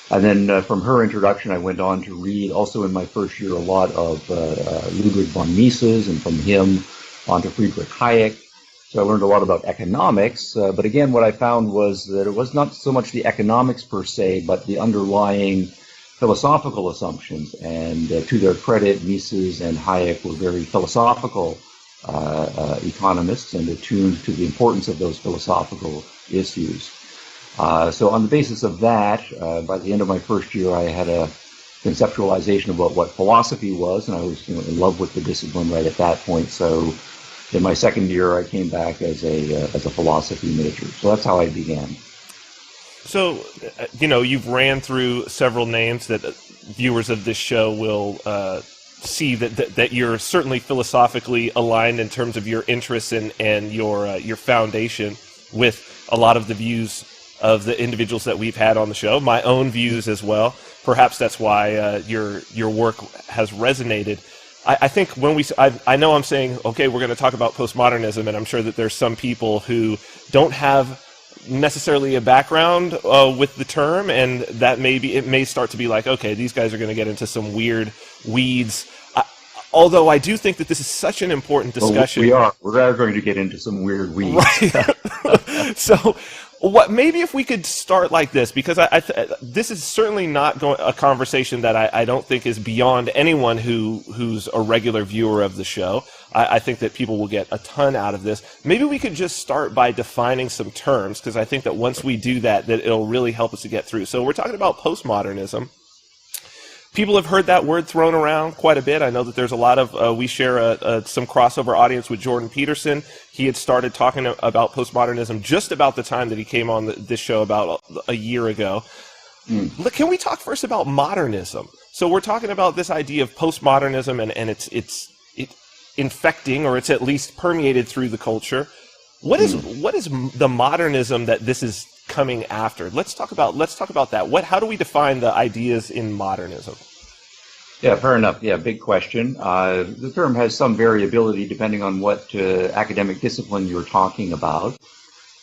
And then from her introduction, I went on to read, also in my first year, a lot of Ludwig von Mises, and from him on to Friedrich Hayek. So I learned a lot about economics, but again, what I found was that it was not so much the economics per se, but the underlying philosophical assumptions. And to their credit, Mises and Hayek were very philosophical economists and attuned to the importance of those philosophical issues. So on the basis of that, by the end of my first year, I had a conceptualization about what philosophy was, and I was in love with the discipline right at that point. So in my second year, I came back as a philosophy major. So that's how I began. So, you've ran through several names that viewers of this show will see that you're certainly philosophically aligned in terms of your interests and your foundation with a lot of the views of the individuals that we've had on the show, my own views as well. Perhaps that's why your work has resonated. I think when I know I'm saying, okay, we're going to talk about postmodernism, and I'm sure that there's some people who don't have necessarily a background with the term, and that it may start to be like, okay, these guys are going to get into some weird weeds. Although I do think that this is such an important discussion. Well, we are going to get into some weird weeds. Right. So maybe if we could start like this, because this is certainly not a conversation that I don't think is beyond anyone who's a regular viewer of the show. I think that people will get a ton out of this. Maybe we could just start by defining some terms, because I think that once we do that it'll really help us to get through. So we're talking about postmodernism. People have heard that word thrown around quite a bit. I know that there's a lot of, we share some crossover audience with Jordan Peterson. He had started talking about postmodernism just about the time that he came on this show about a year ago. Can we talk first about modernism? So we're talking about this idea of postmodernism, and it's infecting, or it's at least permeated through the culture. What is the modernism that this is coming after? Let's talk about that. How do we define the ideas in modernism? Yeah, fair enough. Yeah, big question. The term has some variability depending on what academic discipline you're talking about.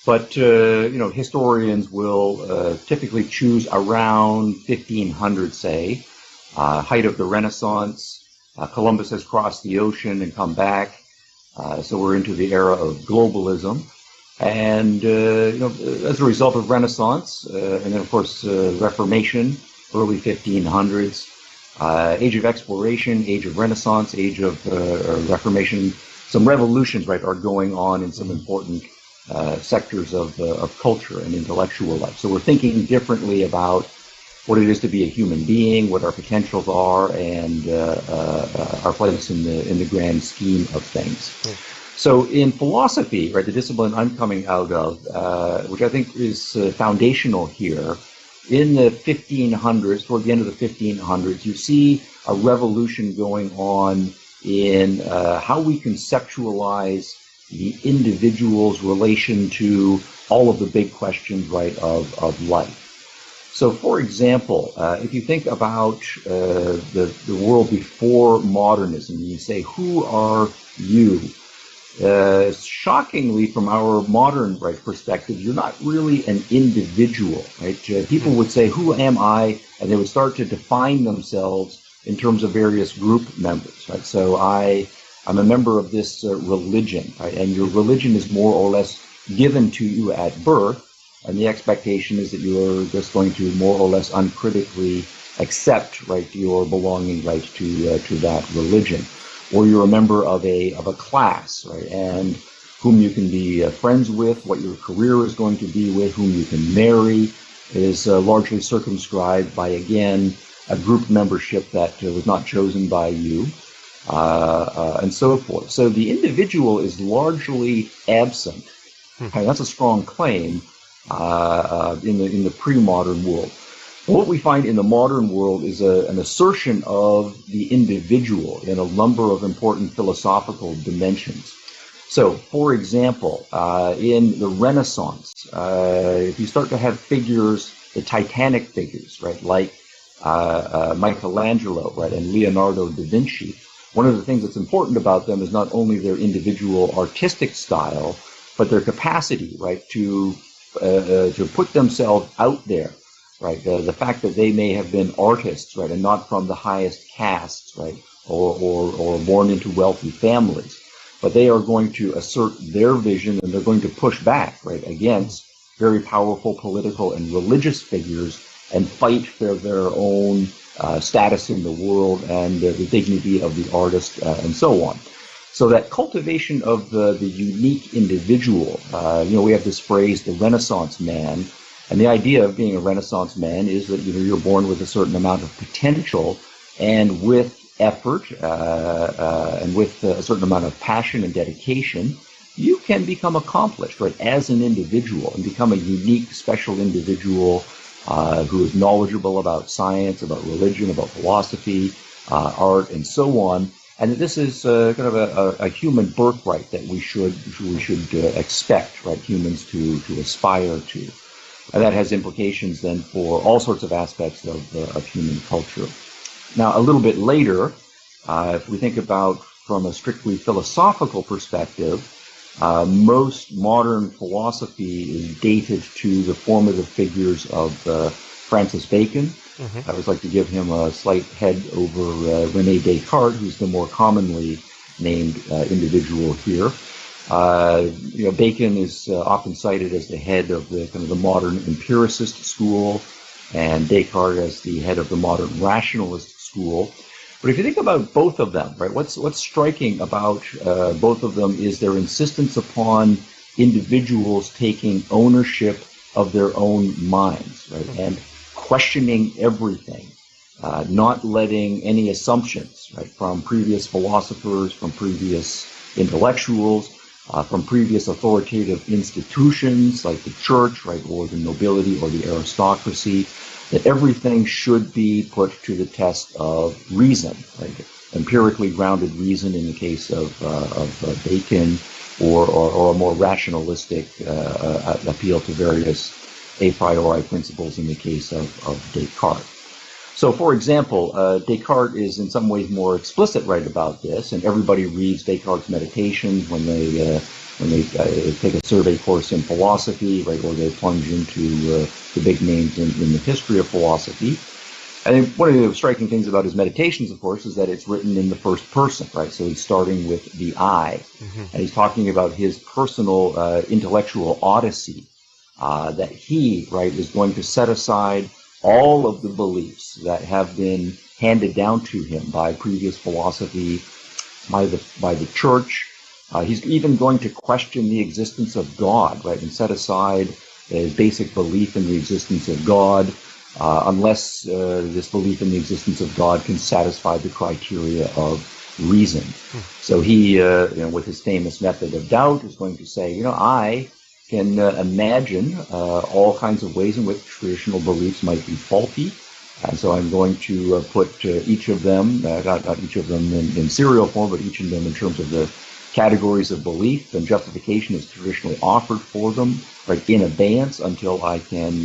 But historians will typically choose around 1500, say, height of the Renaissance. Columbus has crossed the ocean and come back. So we're into the era of globalism. And, as a result of Renaissance, and then, of course, Reformation, early 1500s, age of exploration, age of Renaissance, age of Reformation, some revolutions, right, are going on in some important sectors of culture and intellectual life. So we're thinking differently about what it is to be a human being, what our potentials are, and our place in the grand scheme of things. So in philosophy, right, the discipline I'm coming out of, which I think is foundational here, in the 1500s, toward the end of the 1500s, you see a revolution going on in how we conceptualize the individual's relation to all of the big questions, right, of life. So, for example, if you think about the world before modernism, you say, who are you? Shockingly, from our modern perspective, you're not really an individual, right? People would say, who am I? And they would start to define themselves in terms of various group members, right? So I'm a member of this religion, right? And your religion is more or less given to you at birth, and the expectation is that you're just going to more or less uncritically accept, right, your belonging, right, to that religion. Or you're a member of a class, right, and whom you can be friends with, what your career is going to be with, whom you can marry, is largely circumscribed by, again, a group membership that was not chosen by you, and so forth. So the individual is largely absent. Okay, that's a strong claim in the pre-modern world. What we find in the modern world is an assertion of the individual in a number of important philosophical dimensions. So, for example, in the Renaissance, if you start to have figures, the Titanic figures, right, like Michelangelo, right, and Leonardo da Vinci, one of the things that's important about them is not only their individual artistic style, but their capacity, right, to put themselves out there. Right, the fact that they may have been artists, right, and not from the highest castes, right, or born into wealthy families, but they are going to assert their vision, and they're going to push back, right, against very powerful political and religious figures and fight for their own status in the world and the dignity of the artist and so on. So that cultivation of the unique individual, we have this phrase, the Renaissance man, and the idea of being a Renaissance man is that you're born with a certain amount of potential, and with effort and with a certain amount of passion and dedication, you can become accomplished, right, as an individual and become a unique, special individual who is knowledgeable about science, about religion, about philosophy, art, and so on. And this is kind of a human birthright that we should expect, right, humans to aspire to. And that has implications then for all sorts of aspects of human culture. Now, a little bit later, if we think about from a strictly philosophical perspective, most modern philosophy is dated to the formative figures of Francis Bacon. Mm-hmm. I always like to give him a slight head over René Descartes, who's the more commonly named individual here. Bacon is often cited as the head of the kind of the modern empiricist school, and Descartes as the head of the modern rationalist school. But if you think about both of them, right, what's striking about both of them is their insistence upon individuals taking ownership of their own minds, right, and questioning everything, not letting any assumptions, right, from previous philosophers, from previous intellectuals, from previous authoritative institutions like the church, right, or the nobility or the aristocracy, that everything should be put to the test of reason, right, empirically grounded reason in the case of Bacon, or a more rationalistic appeal to various a priori principles in the case of Descartes. So, for example, Descartes is in some ways more explicit right about this, and everybody reads Descartes' Meditations when they take a survey course in philosophy, right, or they plunge into the big names in the history of philosophy. And one of the striking things about his Meditations, of course, is that it's written in the first person, right? So he's starting with the I, mm-hmm. and he's talking about his personal intellectual odyssey, that he, right, is going to set aside all of the beliefs that have been handed down to him by previous philosophy, by the church. He's even going to question the existence of God, right, and set aside his basic belief in the existence of God, unless this belief in the existence of God can satisfy the criteria of reason. So he, with his famous method of doubt, is going to say, I can imagine all kinds of ways in which traditional beliefs might be faulty. And so I'm going to put each of them, not each of them in serial form, but each of them in terms of the categories of belief and justification is traditionally offered for them, right, in advance until I can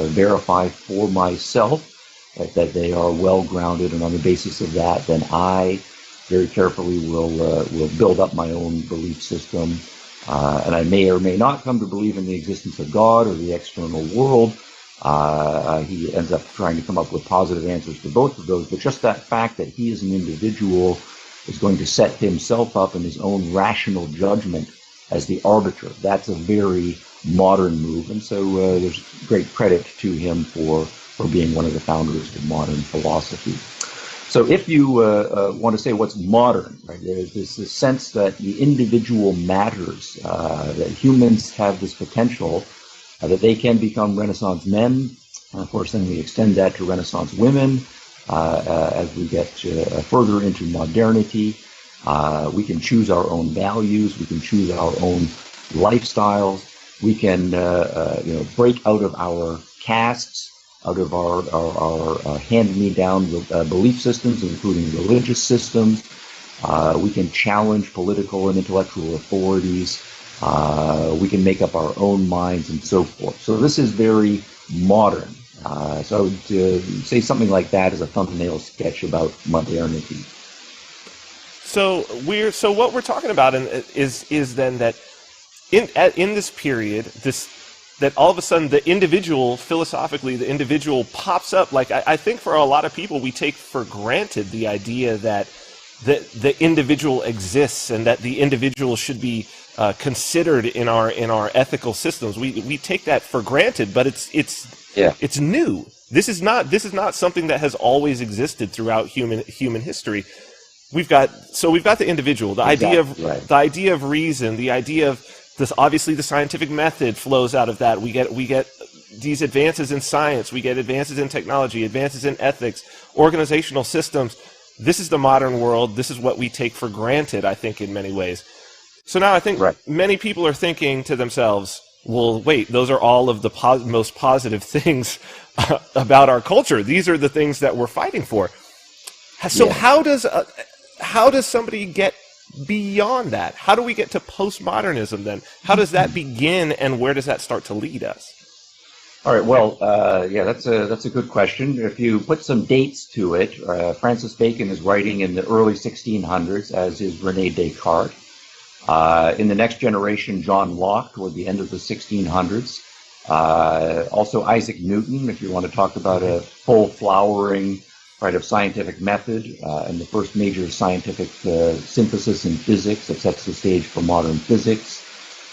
verify for myself that they are well grounded, and on the basis of that, then I very carefully will build up my own belief system, and I may or may not come to believe in the existence of God or the external world. He ends up trying to come up with positive answers to both of those, but just that fact that he is an individual is going to set himself up in his own rational judgment as the arbiter. That's a very modern move, and so there's great credit to him for being one of the founders of modern philosophy. So if you want to say what's modern, right, there's this sense that the individual matters, that humans have this potential, that they can become Renaissance men. Of course, then we extend that to Renaissance women. As we get further into modernity, we can choose our own values, we can choose our own lifestyles, we can break out of our castes, out of our hand-me-down belief systems, including religious systems. We can challenge political and intellectual authorities. We can make up our own minds and so forth. So this is very modern. So to say something like that is a thumbnail sketch about modernity. So what we're talking about is then that in this period, that all of a sudden the individual, philosophically, the individual pops up. Like I think for a lot of people, we take for granted the idea that the individual exists and that the individual should be considered in our ethical systems. We take that for granted, but it's new. This is not something that has always existed throughout human history. We've got the individual, the idea of reason, the idea of this. Obviously, the scientific method flows out of that. We get these advances in science, we get advances in technology, advances in ethics, organizational systems. This is the modern world. This is what we take for granted, I think, in many ways. So now I think many people are thinking to themselves, well, wait, those are all of the most positive things about our culture. These are the things that we're fighting for. So how does somebody get beyond that? How do we get to postmodernism then? How does that begin, and where does that start to lead us? All right. Well, that's a good question. If you put some dates to it, Francis Bacon is writing in the early 1600s, as is René Descartes. In the next generation, John Locke toward the end of the 1600s. Also Isaac Newton, if you want to talk about a full flowering of scientific method, and the first major scientific synthesis in physics that sets the stage for modern physics.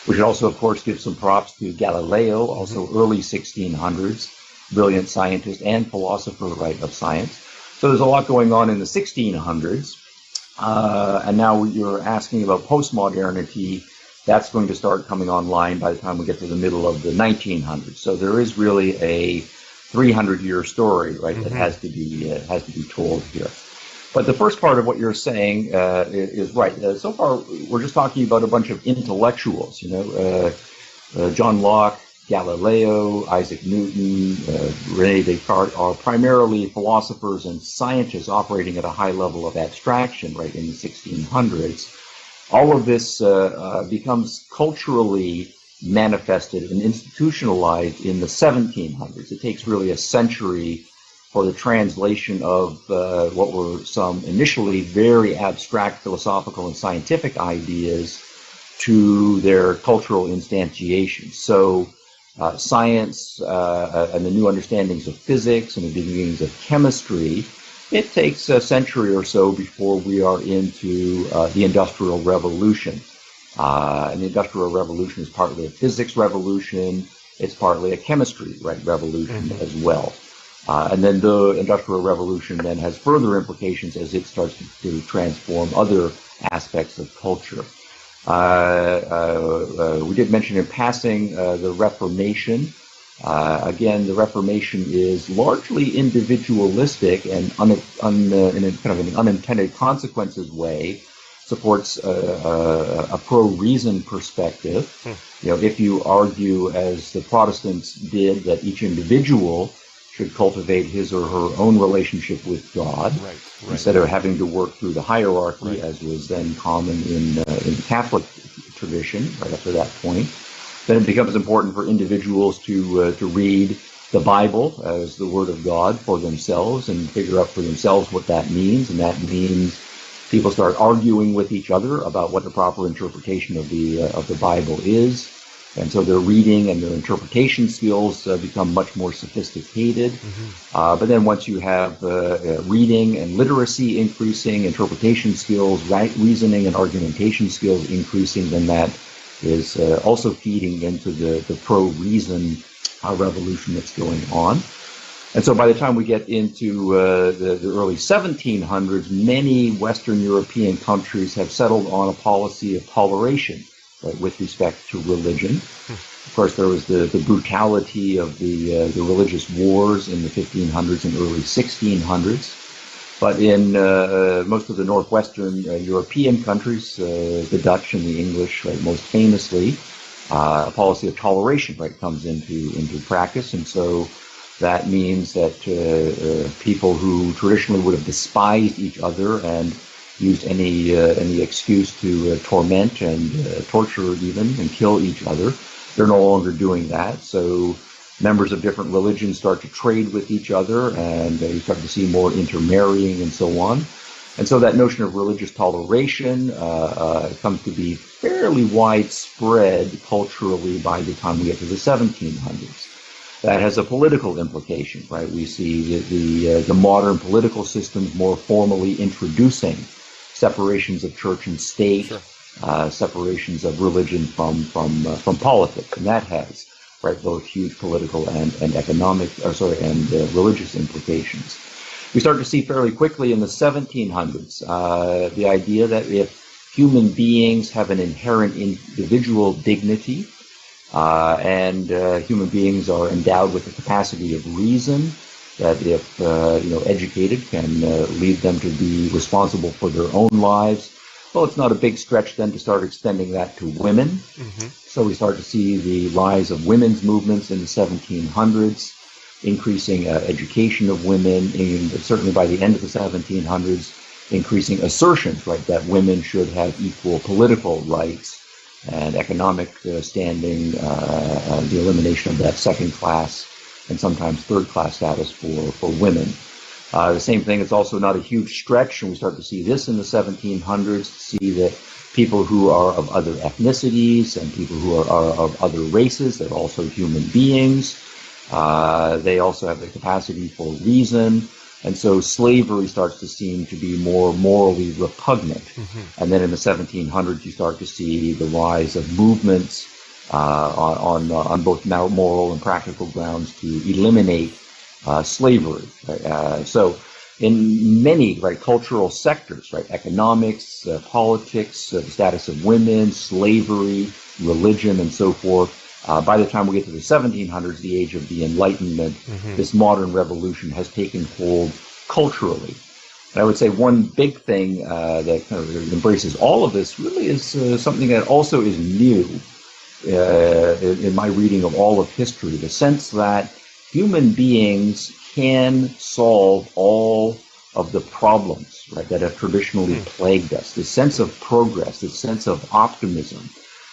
We should also, of course, give some props to Galileo, also early 1600s, brilliant scientist and philosopher, of science. So there's a lot going on in the 1600s. And now you're asking about postmodernity. That's going to start coming online by the time we get to the middle of the 1900s. So there is really a 300-year story, that has to be told here. But the first part of what you're saying is right. So far, we're just talking about a bunch of intellectuals, John Locke, Galileo, Isaac Newton, René Descartes are primarily philosophers and scientists operating at a high level of abstraction, in the 1600s. All of this becomes culturally manifested and institutionalized in the 1700s. It takes really a century for the translation of what were some initially very abstract philosophical and scientific ideas to their cultural instantiation. So science and the new understandings of physics and the beginnings of chemistry, it takes a century or so before we are into the Industrial Revolution. And the Industrial Revolution is partly a physics revolution. It's partly a chemistry revolution as well. And then the Industrial Revolution then has further implications as it starts to transform other aspects of culture. We did mention in passing the Reformation. Again, the Reformation is largely individualistic and in a kind of an unintended consequences way supports a pro-reason perspective. If you argue, as the Protestants did, that each individual should cultivate his or her own relationship with God, instead of having to work through the hierarchy, as was then common in the Catholic tradition, up to that point. Then it becomes important for individuals to read the Bible as the Word of God for themselves and figure out for themselves what that means. And that means people start arguing with each other about what the proper interpretation of the Bible is. And so their reading and their interpretation skills become much more sophisticated. But then once you have reading and literacy increasing, interpretation skills, reasoning and argumentation skills increasing, then that is also feeding into the pro-reason revolution that's going on. And so by the time we get into the early 1700s, many Western European countries have settled on a policy of toleration with respect to religion. Of course, there was the brutality of the religious wars in the 1500s and early 1600s. But in most of the northwestern European countries, the Dutch and the English, most famously, a policy of toleration comes into practice. And so that means that people who traditionally would have despised each other and used any excuse to torment and torture even and kill each other, they're no longer doing that. So members of different religions start to trade with each other, and you start to see more intermarrying and so on. And so that notion of religious toleration comes to be fairly widespread culturally by the time we get to the 1700s. That has a political implication, We see the modern political systems more formally introducing separations of church and state, separations of religion from politics, and that has right? Both huge political and economic, religious implications. We start to see fairly quickly in the 1700s the idea that if human beings have an inherent individual dignity and human beings are endowed with the capacity of reason, that if educated can lead them to be responsible for their own lives, well, it's not a big stretch then to start extending that to women. Mm-hmm. So we start to see the rise of women's movements in the 1700s, increasing education of women, and certainly by the end of the 1700s, increasing assertions, right, that women should have equal political rights and economic standing, the elimination of that second class and sometimes third class status for women. The same thing, it's also not a huge stretch, and we start to see this in the 1700s, see that people who are of other ethnicities and people who are of other races, they're also human beings. They also have the capacity for reason. And so slavery starts to seem to be more morally repugnant. Mm-hmm. And then in the 1700s, you start to see the rise of movements on both moral and practical grounds to eliminate slavery. So in many cultural sectors, economics, politics, the status of women, slavery, religion, and so forth, by the time we get to the 1700s, the age of the Enlightenment, mm-hmm. this modern revolution has taken hold culturally. And I would say one big thing that kind of embraces all of this really is something that also is new in my reading of all of history, the sense that human beings can solve all of the problems that have traditionally plagued us, this sense of progress, this sense of optimism,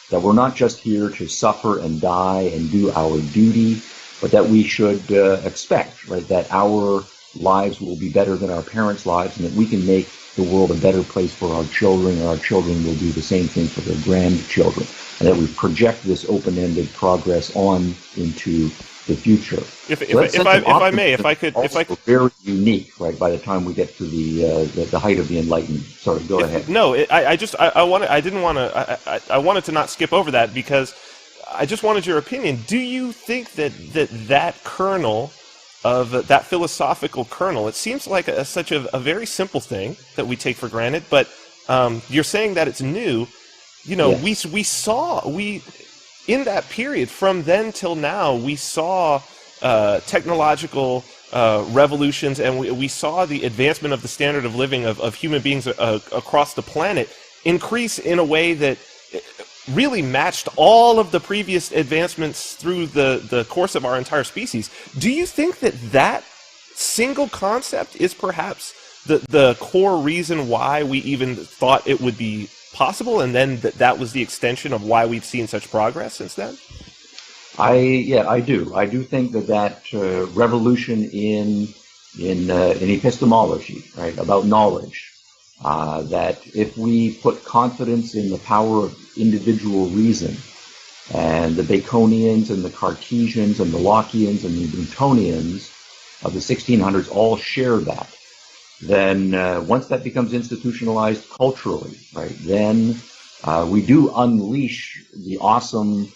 that we're not just here to suffer and die and do our duty, but that we should expect, that our lives will be better than our parents' lives, and that we can make the world a better place for our children, and our children will do the same thing for their grandchildren, and that we project this open-ended progress on into the future. If I could, very unique, by the time we get to the height of the Enlightenment. Sorry, go ahead. No, I wanted to not skip over that because I just wanted your opinion. Do you think that kernel of that philosophical kernel? It seems like such a very simple thing that we take for granted, but you're saying that it's new. Yes. We in that period, from then till now, we saw technological revolutions, and we saw the advancement of the standard of living of human beings across the planet increase in a way that really matched all of the previous advancements through the course of our entire species. Do you think that single concept is perhaps the core reason why we even thought it would be possible, and then that was the extension of why we've seen such progress since then? I do. I do think that revolution in epistemology, about knowledge, that if we put confidence in the power of individual reason, and the Baconians and the Cartesians and the Lockeans and the Newtonians of the 1600s all share that, then once that becomes institutionalized culturally, then we do unleash the awesome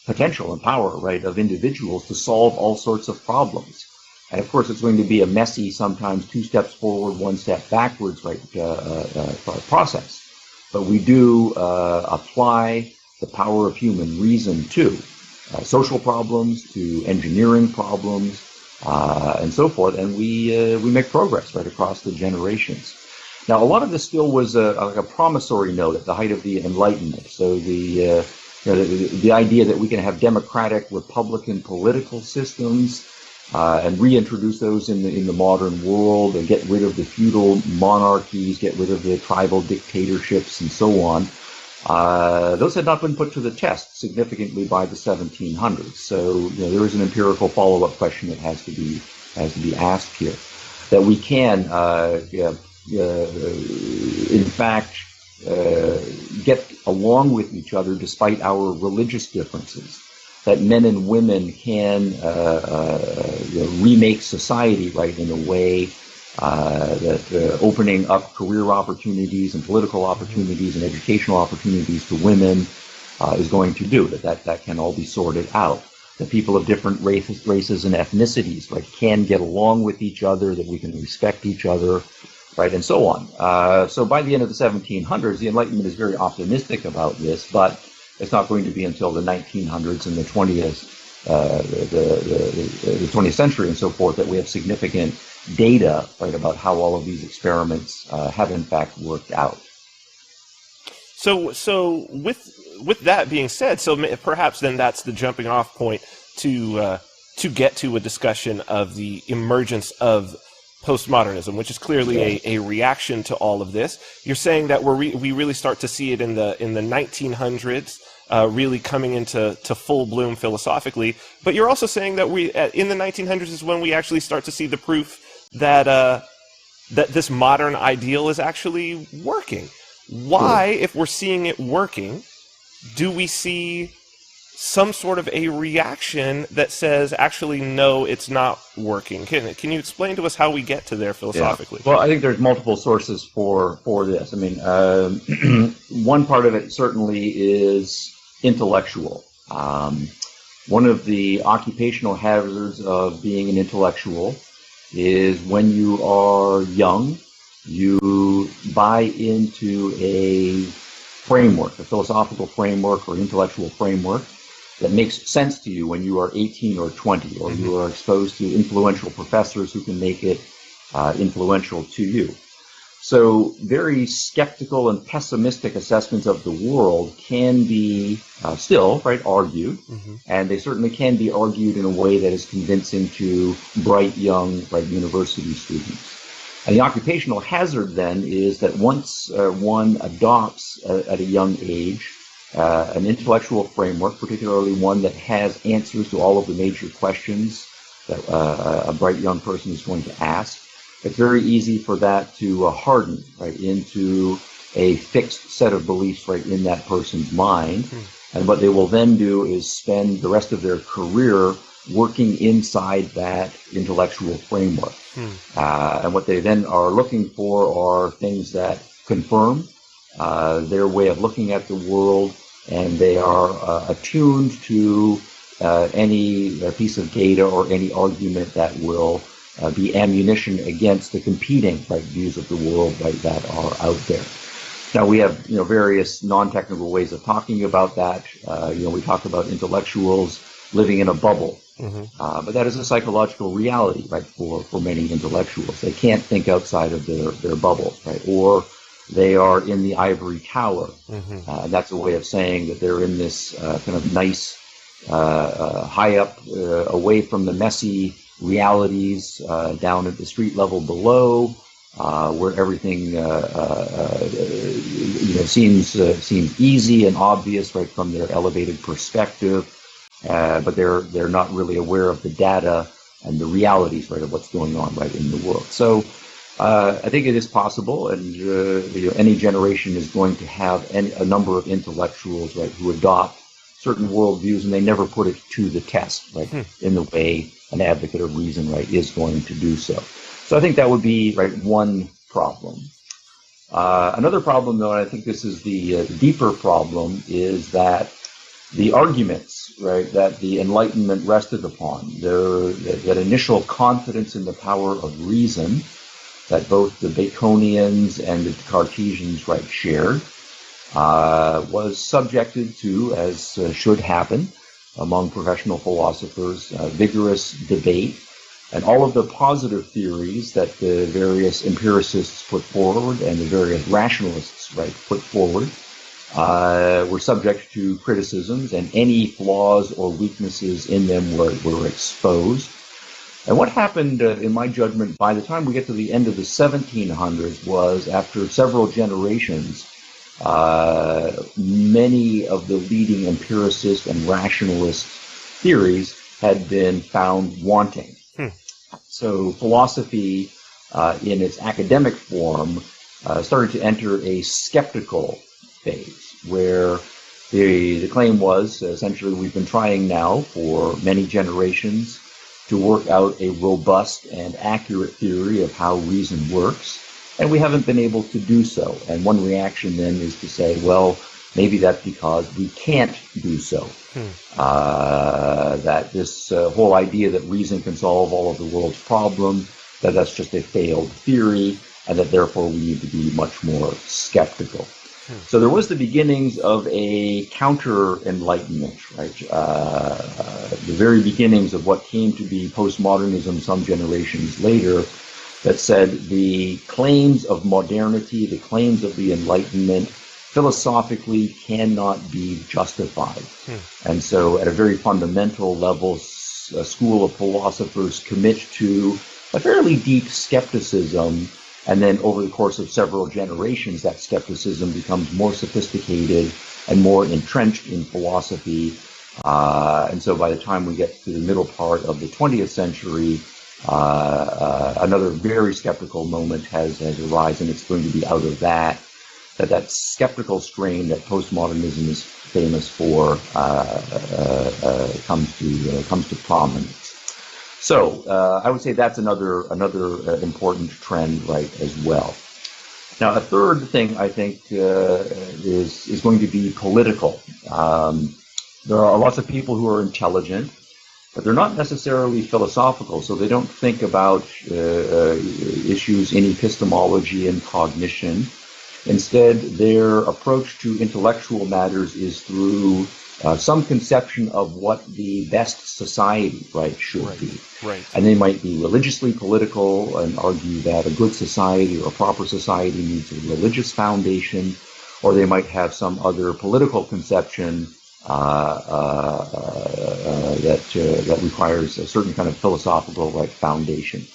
potential and power, of individuals to solve all sorts of problems. And of course, it's going to be a messy, sometimes 2 steps forward, 1 step backwards, process. But we do apply the power of human reason to social problems, to engineering problems, and so forth, and we make progress across the generations. Now, a lot of this still was a promissory note at the height of the Enlightenment. So the idea that we can have democratic, republican political systems and reintroduce those in the modern world, and get rid of the feudal monarchies, get rid of the tribal dictatorships, and so on. Those had not been put to the test significantly by the 1700s. So there is an empirical follow-up question that has to be asked here, that we can, in fact, get along with each other despite our religious differences. That men and women can remake society in a way that opening up career opportunities and political opportunities and educational opportunities to women, is going to do, that can all be sorted out. That people of different races and ethnicities, right, can get along with each other, that we can respect each other, right, and so on. So by the end of the 1700s, the Enlightenment is very optimistic about this, but it's not going to be until the 1900s and the 20th century and so forth that we have significant data, right, about how all of these experiments have in fact worked out. So with that being said, so perhaps then that's the jumping off point to get to a discussion of the emergence of postmodernism, which is clearly a reaction to all of this. You're saying that we really start to see it in the 1900s, really coming into full bloom philosophically. But you're also saying that in the 1900s is when we actually start to see the proof that that this modern ideal is actually working. Why, if we're seeing it working, do we see some sort of a reaction that says, actually, no, it's not working? Can you explain to us how we get to there philosophically? Yeah. Well, I think there's multiple sources for this. I mean, one part of it certainly is intellectual. One of the occupational hazards of being an intellectual is when you are young, you buy into a framework, a philosophical framework or intellectual framework that makes sense to you when you are 18 or 20, or you are exposed to influential professors who can make it influential to you. So very skeptical and pessimistic assessments of the world can be still, right, argued, and they certainly can be argued in a way that is convincing to bright, young, right, university students. And the occupational hazard then is that once one adopts at a young age an intellectual framework, particularly one that has answers to all of the major questions that a bright young person is going to ask, it's very easy for that to harden, right, into a fixed set of beliefs, right, in that person's mind. And what they will then do is spend the rest of their career working inside that intellectual framework. And what they then are looking for are things that confirm their way of looking at the world, and they are attuned to any piece of data or any argument that will be ammunition against the competing, right, views of the world, right, that are out there. Now we have various non-technical ways of talking about that. We talk about intellectuals living in a bubble. But that is a psychological reality, right, for many intellectuals. They can't think outside of their bubble, right, or they are in the ivory tower. And that's a way of saying that they're in this kind of nice, high up, away from the messy realities, down at the street level below, where everything seems easy and obvious, right, from their elevated perspective. But they're not really aware of the data and the realities, right, of what's going on, right, in the world. So I think it is possible, and any generation is going to have a number of intellectuals, right, who adopt certain worldviews, and they never put it to the test, right, in the way an advocate of reason, right, is going to do so. So I think that would be, right, one problem. Another problem, though, and I think this is the deeper problem, is that the arguments, right, that the Enlightenment rested upon, that initial confidence in the power of reason that both the Baconians and the Cartesians, right, shared, was subjected to, as should happen among professional philosophers, vigorous debate, and all of the positive theories that the various empiricists put forward and the various rationalists, right, put forward were subject to criticisms, and any flaws or weaknesses in them were exposed. And what happened, in my judgment, by the time we get to the end of the 1700s was, after several generations, many of the leading empiricist and rationalist theories had been found wanting. So philosophy, in its academic form, started to enter a skeptical phase, where the claim was, essentially, we've been trying now for many generations to work out a robust and accurate theory of how reason works, and we haven't been able to do so. And one reaction then is to say, well, Maybe that's because we can't do so. That this whole idea that reason can solve all of the world's problems, that's just a failed theory, and that therefore we need to be much more skeptical. So there was the beginnings of a counter-enlightenment, right? The very beginnings of what came to be postmodernism some generations later, that said the claims of modernity, the claims of the Enlightenment, philosophically cannot be justified. And so at a very fundamental level, a school of philosophers commit to a fairly deep skepticism, and then over the course of several generations, that skepticism becomes more sophisticated and more entrenched in philosophy. And so by the time we get to the middle part of the 20th century, another very skeptical moment has arisen, and it's going to be out of that skeptical strain that postmodernism is famous for comes to prominence. So I would say that's another important trend, right, as well. Now, a third thing I think is going to be political. There are lots of people who are intelligent, but they're not necessarily philosophical, so they don't think about issues in epistemology and cognition. Instead, their approach to intellectual matters is through some conception of what the best society, right, should be. Right. And they might be religiously political and argue that a good society or a proper society needs a religious foundation, or they might have some other political conception that requires a certain kind of philosophical, right, foundation.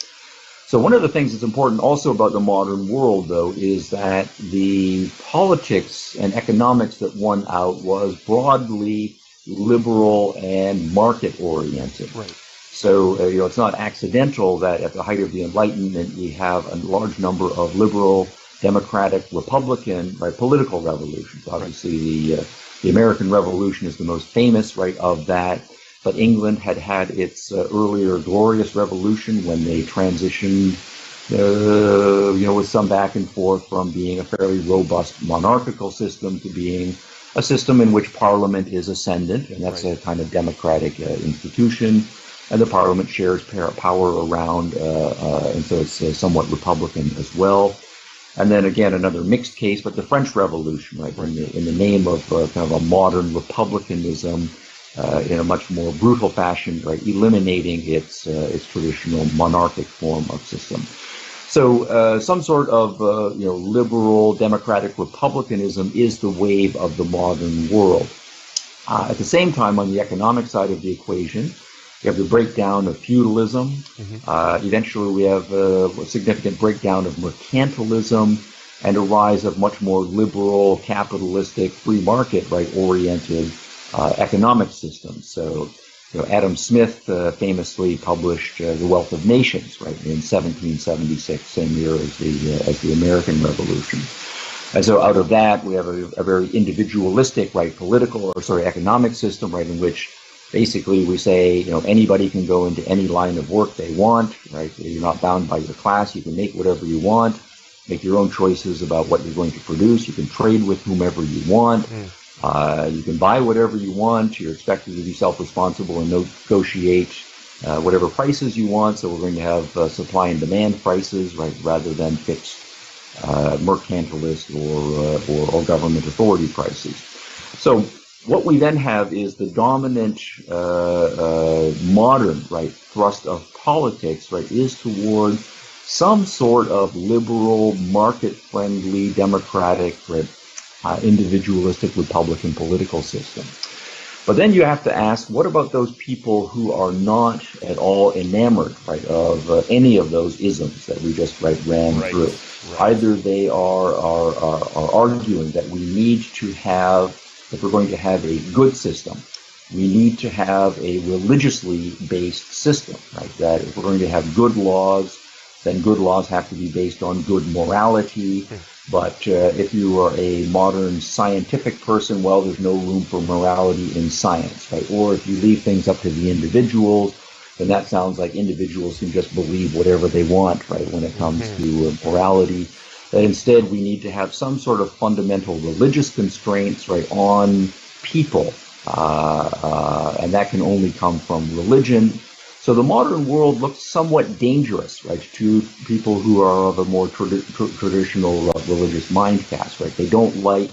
So one of the things that's important also about the modern world, though, is that the politics and economics that won out was broadly liberal and market-oriented. Right. So, it's not accidental that at the height of the Enlightenment, we have a large number of liberal, democratic, republican, right, political revolutions. Obviously, the American Revolution is the most famous, right, of that. But England had its earlier glorious revolution when they transitioned, with some back and forth from being a fairly robust monarchical system to being a system in which parliament is ascendant, and that's a kind of democratic institution, and the parliament shares power around, and so it's somewhat republican as well. And then again, another mixed case, but the French Revolution, right, in the name of kind of a modern republicanism, in a much more brutal fashion, right, eliminating its traditional monarchic form of system. So some sort of liberal democratic republicanism is the wave of the modern world. At the same time, on the economic side of the equation, we have the breakdown of feudalism. Eventually, we have a significant breakdown of mercantilism and a rise of much more liberal, capitalistic, free market, right, oriented economic systems. So, Adam Smith famously published The Wealth of Nations, right, in 1776, same year as the American Revolution. And so, out of that, we have a very individualistic, right, economic system, right, in which basically we say, anybody can go into any line of work they want, right? You're not bound by your class. You can make whatever you want, make your own choices about what you're going to produce. You can trade with whomever you want. You can buy whatever you want. You're expected to be self-responsible and negotiate whatever prices you want. So we're going to have supply and demand prices, right, rather than fixed mercantilist or government authority prices. So what we then have is the dominant modern, right, thrust of politics, right, is toward some sort of liberal, market-friendly, democratic, right, individualistic republican political system. But then you have to ask, what about those people who are not at all enamored, right, of any of those isms that we just ran through? Either they are arguing that we need to have, if we're going to have a good system, we need to have a religiously based system, right? That if we're going to have good laws, then good laws have to be based on good morality. But if you are a modern scientific person, well, there's no room for morality in science, right? Or if you leave things up to the individuals, then that sounds like individuals can just believe whatever they want, right, when it comes to morality. that instead we need to have some sort of fundamental religious constraints, right, on people, and that can only come from religion. So the modern world looks somewhat dangerous, right, to people who are of a more traditional religious mind cast, right? They don't like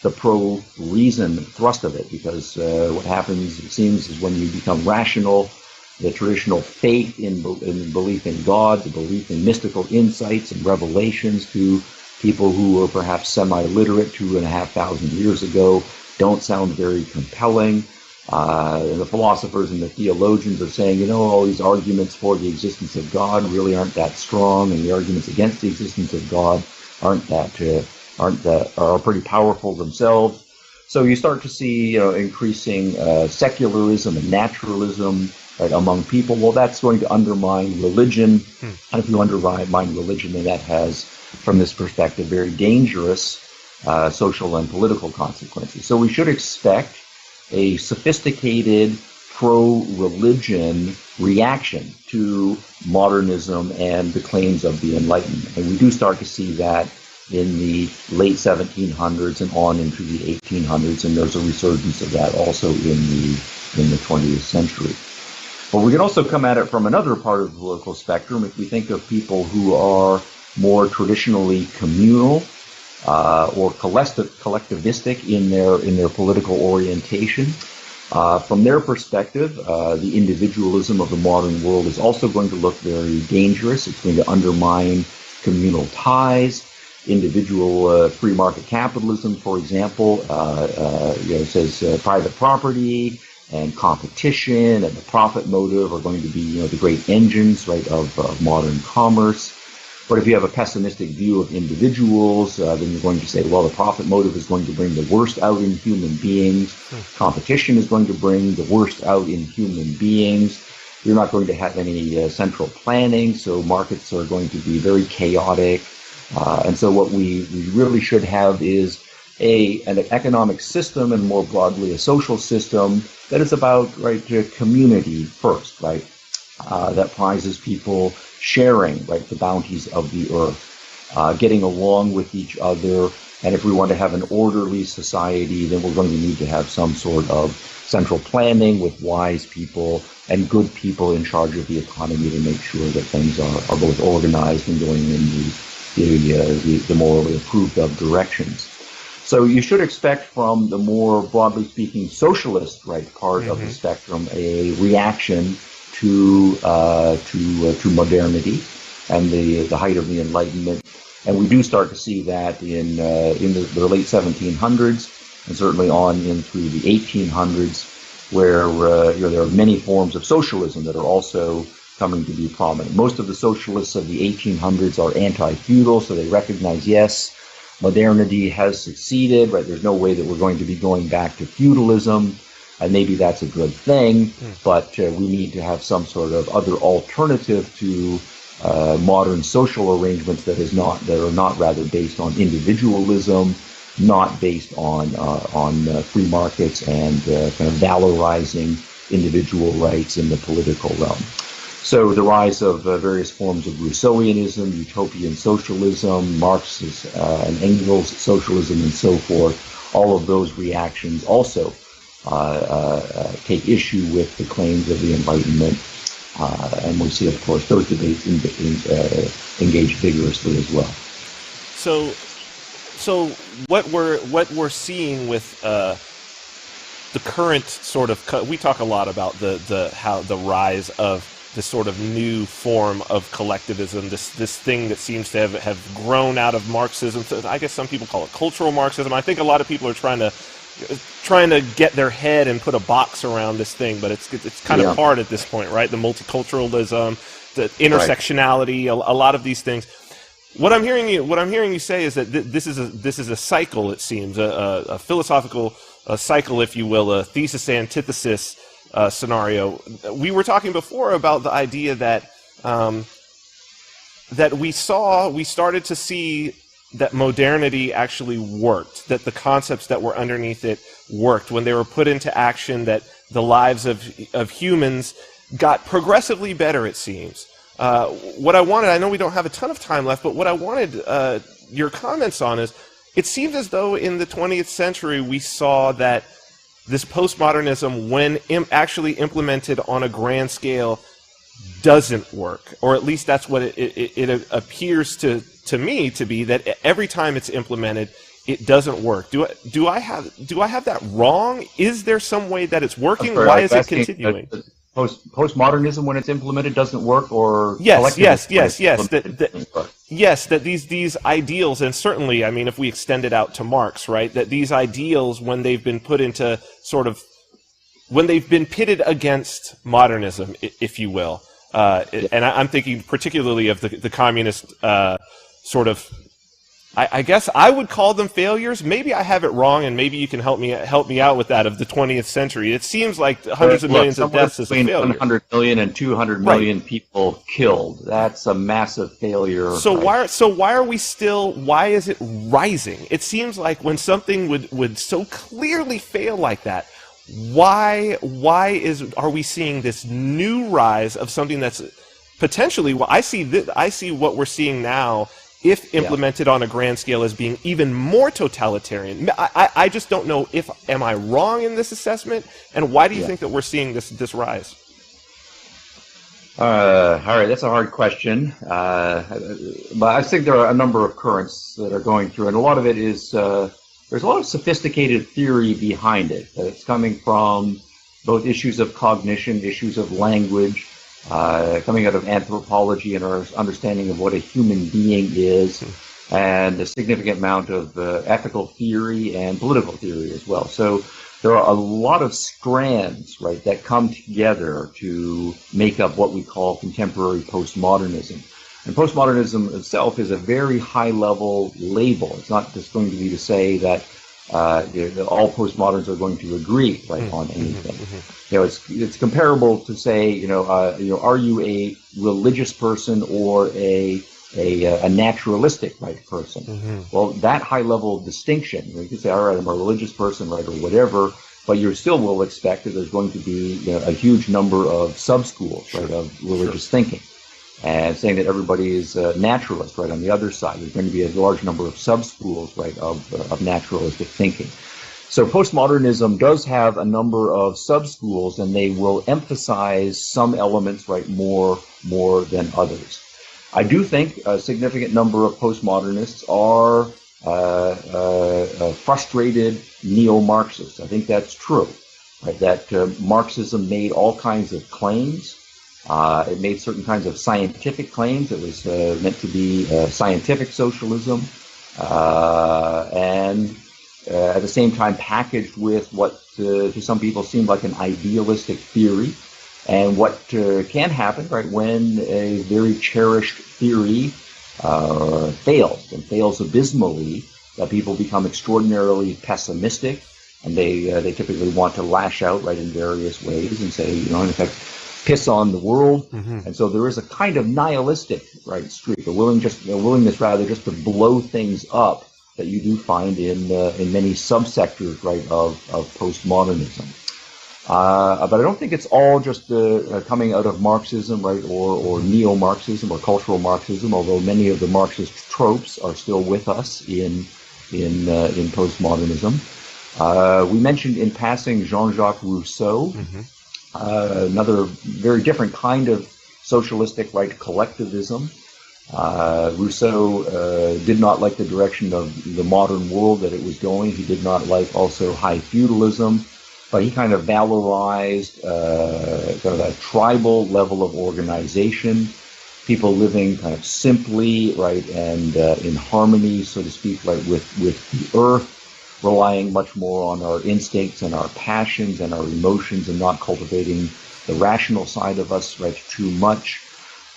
the pro-reason thrust of it, because what happens, it seems, is when you become rational, the traditional faith in belief in God, the belief in mystical insights and revelations to people who were perhaps semi-literate 2,500 years ago don't sound very compelling. The philosophers and the theologians are saying, all these arguments for the existence of God really aren't that strong, and the arguments against the existence of God are pretty powerful themselves. So you start to see increasing secularism and naturalism, right, among people. Well, that's going to undermine religion, and if you undermine religion, then that has, from this perspective, very dangerous social and political consequences. So we should expect a sophisticated pro-religion reaction to modernism and the claims of the Enlightenment. And we do start to see that in the late 1700s and on into the 1800s, and there's a resurgence of that also in the 20th century. But we can also come at it from another part of the political spectrum. If we think of people who are more traditionally communal or collectivistic in their political orientation, from their perspective, the individualism of the modern world is also going to look very dangerous. It's going to undermine communal ties. Individual free market capitalism, for example, says private property and competition and the profit motive are going to be, the great engines, right, of modern commerce. But if you have a pessimistic view of individuals, then you're going to say, well, the profit motive is going to bring the worst out in human beings. Competition is going to bring the worst out in human beings. You're not going to have any central planning, so markets are going to be very chaotic. And so what we really should have is an economic system, and more broadly a social system that is about, right, community first, right, that prizes people sharing, right, the bounties of the earth, getting along with each other. And if we want to have an orderly society, then we're going to need to have some sort of central planning with wise people and good people in charge of the economy to make sure that things are both organized and going in the morally approved of directions. So you should expect from the more broadly speaking socialist, right, part of the spectrum a reaction to modernity and the height of the Enlightenment. And we do start to see that in the late 1700s and certainly on in through the 1800s, where there are many forms of socialism that are also coming to be prominent. Most of the socialists of the 1800s are anti-feudal, so they recognize, yes, modernity has succeeded, right? There's no way that we're going to be going back to feudalism, and maybe that's a good thing, but we need to have some sort of other alternative to modern social arrangements that are not rather based on individualism, not based on free markets and kind of valorizing individual rights in the political realm. So the rise of various forms of Rousseauianism, utopian socialism, Marx's and Engels' socialism, and so forth, all of those reactions also take issue with the claims of the Enlightenment. And we see, of course, those debates engage vigorously as well. So what we're seeing with the current sort of, we talk a lot about the rise of this sort of new form of collectivism, this thing that seems to have grown out of Marxism. So I guess some people call it cultural Marxism. I think a lot of people are trying to get their head and put a box around this thing, but it's kind of hard at this point, right? The multiculturalism, the intersectionality, a lot of these things. What I'm hearing you say is that this is a cycle. It seems a philosophical cycle, if you will, a thesis antithesis scenario. We were talking before about the idea that we started to see that modernity actually worked, that the concepts that were underneath it worked when they were put into action, that the lives of humans got progressively better, it seems. What I wanted, I know we don't have a ton of time left, but what I wanted your comments on is, it seems as though in the 20th century we saw that this postmodernism, when actually implemented on a grand scale, doesn't work, or at least that's what it appears to me to be, that every time it's implemented, it doesn't work. Do I have that wrong? Is there some way that it's working? Why is it continuing? Postmodernism, when it's implemented, doesn't work, or yes. That these ideals, and certainly, I mean, if we extend it out to Marx, right, that these ideals, when they've been put into when they've been pitted against modernism, if you will, and I'm thinking particularly of the communist I guess I would call them failures. Maybe I have it wrong, and maybe you can help me out with that, of the 20th century. It seems like hundreds of millions of deaths is a failure. 100 million and 200 million people killed. That's a massive failure. So why is it rising? It seems like when something would so clearly fail like that, why are we seeing this new rise of something that's potentially, I see what we're seeing now, if implemented on a grand scale, as being even more totalitarian. I just don't know am I wrong in this assessment, and why do you think that we're seeing this rise? All right, that's a hard question, but I think there are a number of currents that are going through, and a lot of it is there's a lot of sophisticated theory behind it. It's coming from both issues of cognition, issues of language, coming out of anthropology and our understanding of what a human being is, and a significant amount of ethical theory and political theory as well. So there are a lot of strands, right, that come together to make up what we call contemporary postmodernism. And postmodernism itself is a very high-level label. It's not just going to be to say that all postmoderns are going to agree, right, on anything. It's comparable to say, are you a religious person or a naturalistic, right, person? Well, that high-level distinction, you can say, all right, I'm a religious person, right, or whatever, but you still will expect that there's going to be a huge number of sub-schools, right, of religious thinking. And saying that everybody is naturalist, right, on the other side. There's going to be a large number of sub-schools, right, of naturalistic thinking. So postmodernism does have a number of sub-schools, and they will emphasize some elements, right, more than others. I do think a significant number of postmodernists are frustrated neo-Marxists. I think that's true, right, that Marxism made all kinds of claims. It made certain kinds of scientific claims. It was meant to be scientific socialism, and at the same time packaged with what to some people seemed like an idealistic theory. And what can happen, right, when a very cherished theory fails, and fails abysmally, that people become extraordinarily pessimistic, and they typically want to lash out, right, in various ways, and say, in effect, piss on the world. And so there is a kind of nihilistic, right, streak, a willingness rather just to blow things up that you do find in many subsectors, right, of postmodernism. But I don't think it's all just coming out of Marxism, right, or neo-Marxism or cultural Marxism, although many of the Marxist tropes are still with us in postmodernism. We mentioned in passing Jean-Jacques Rousseau, another very different kind of socialistic, right, collectivism. Rousseau did not like the direction of the modern world that it was going. He did not like also high feudalism, but he kind of valorized kind of a tribal level of organization, people living kind of simply, right, and in harmony, so to speak, right, with the earth, relying much more on our instincts and our passions and our emotions, and not cultivating the rational side of us, right, too much.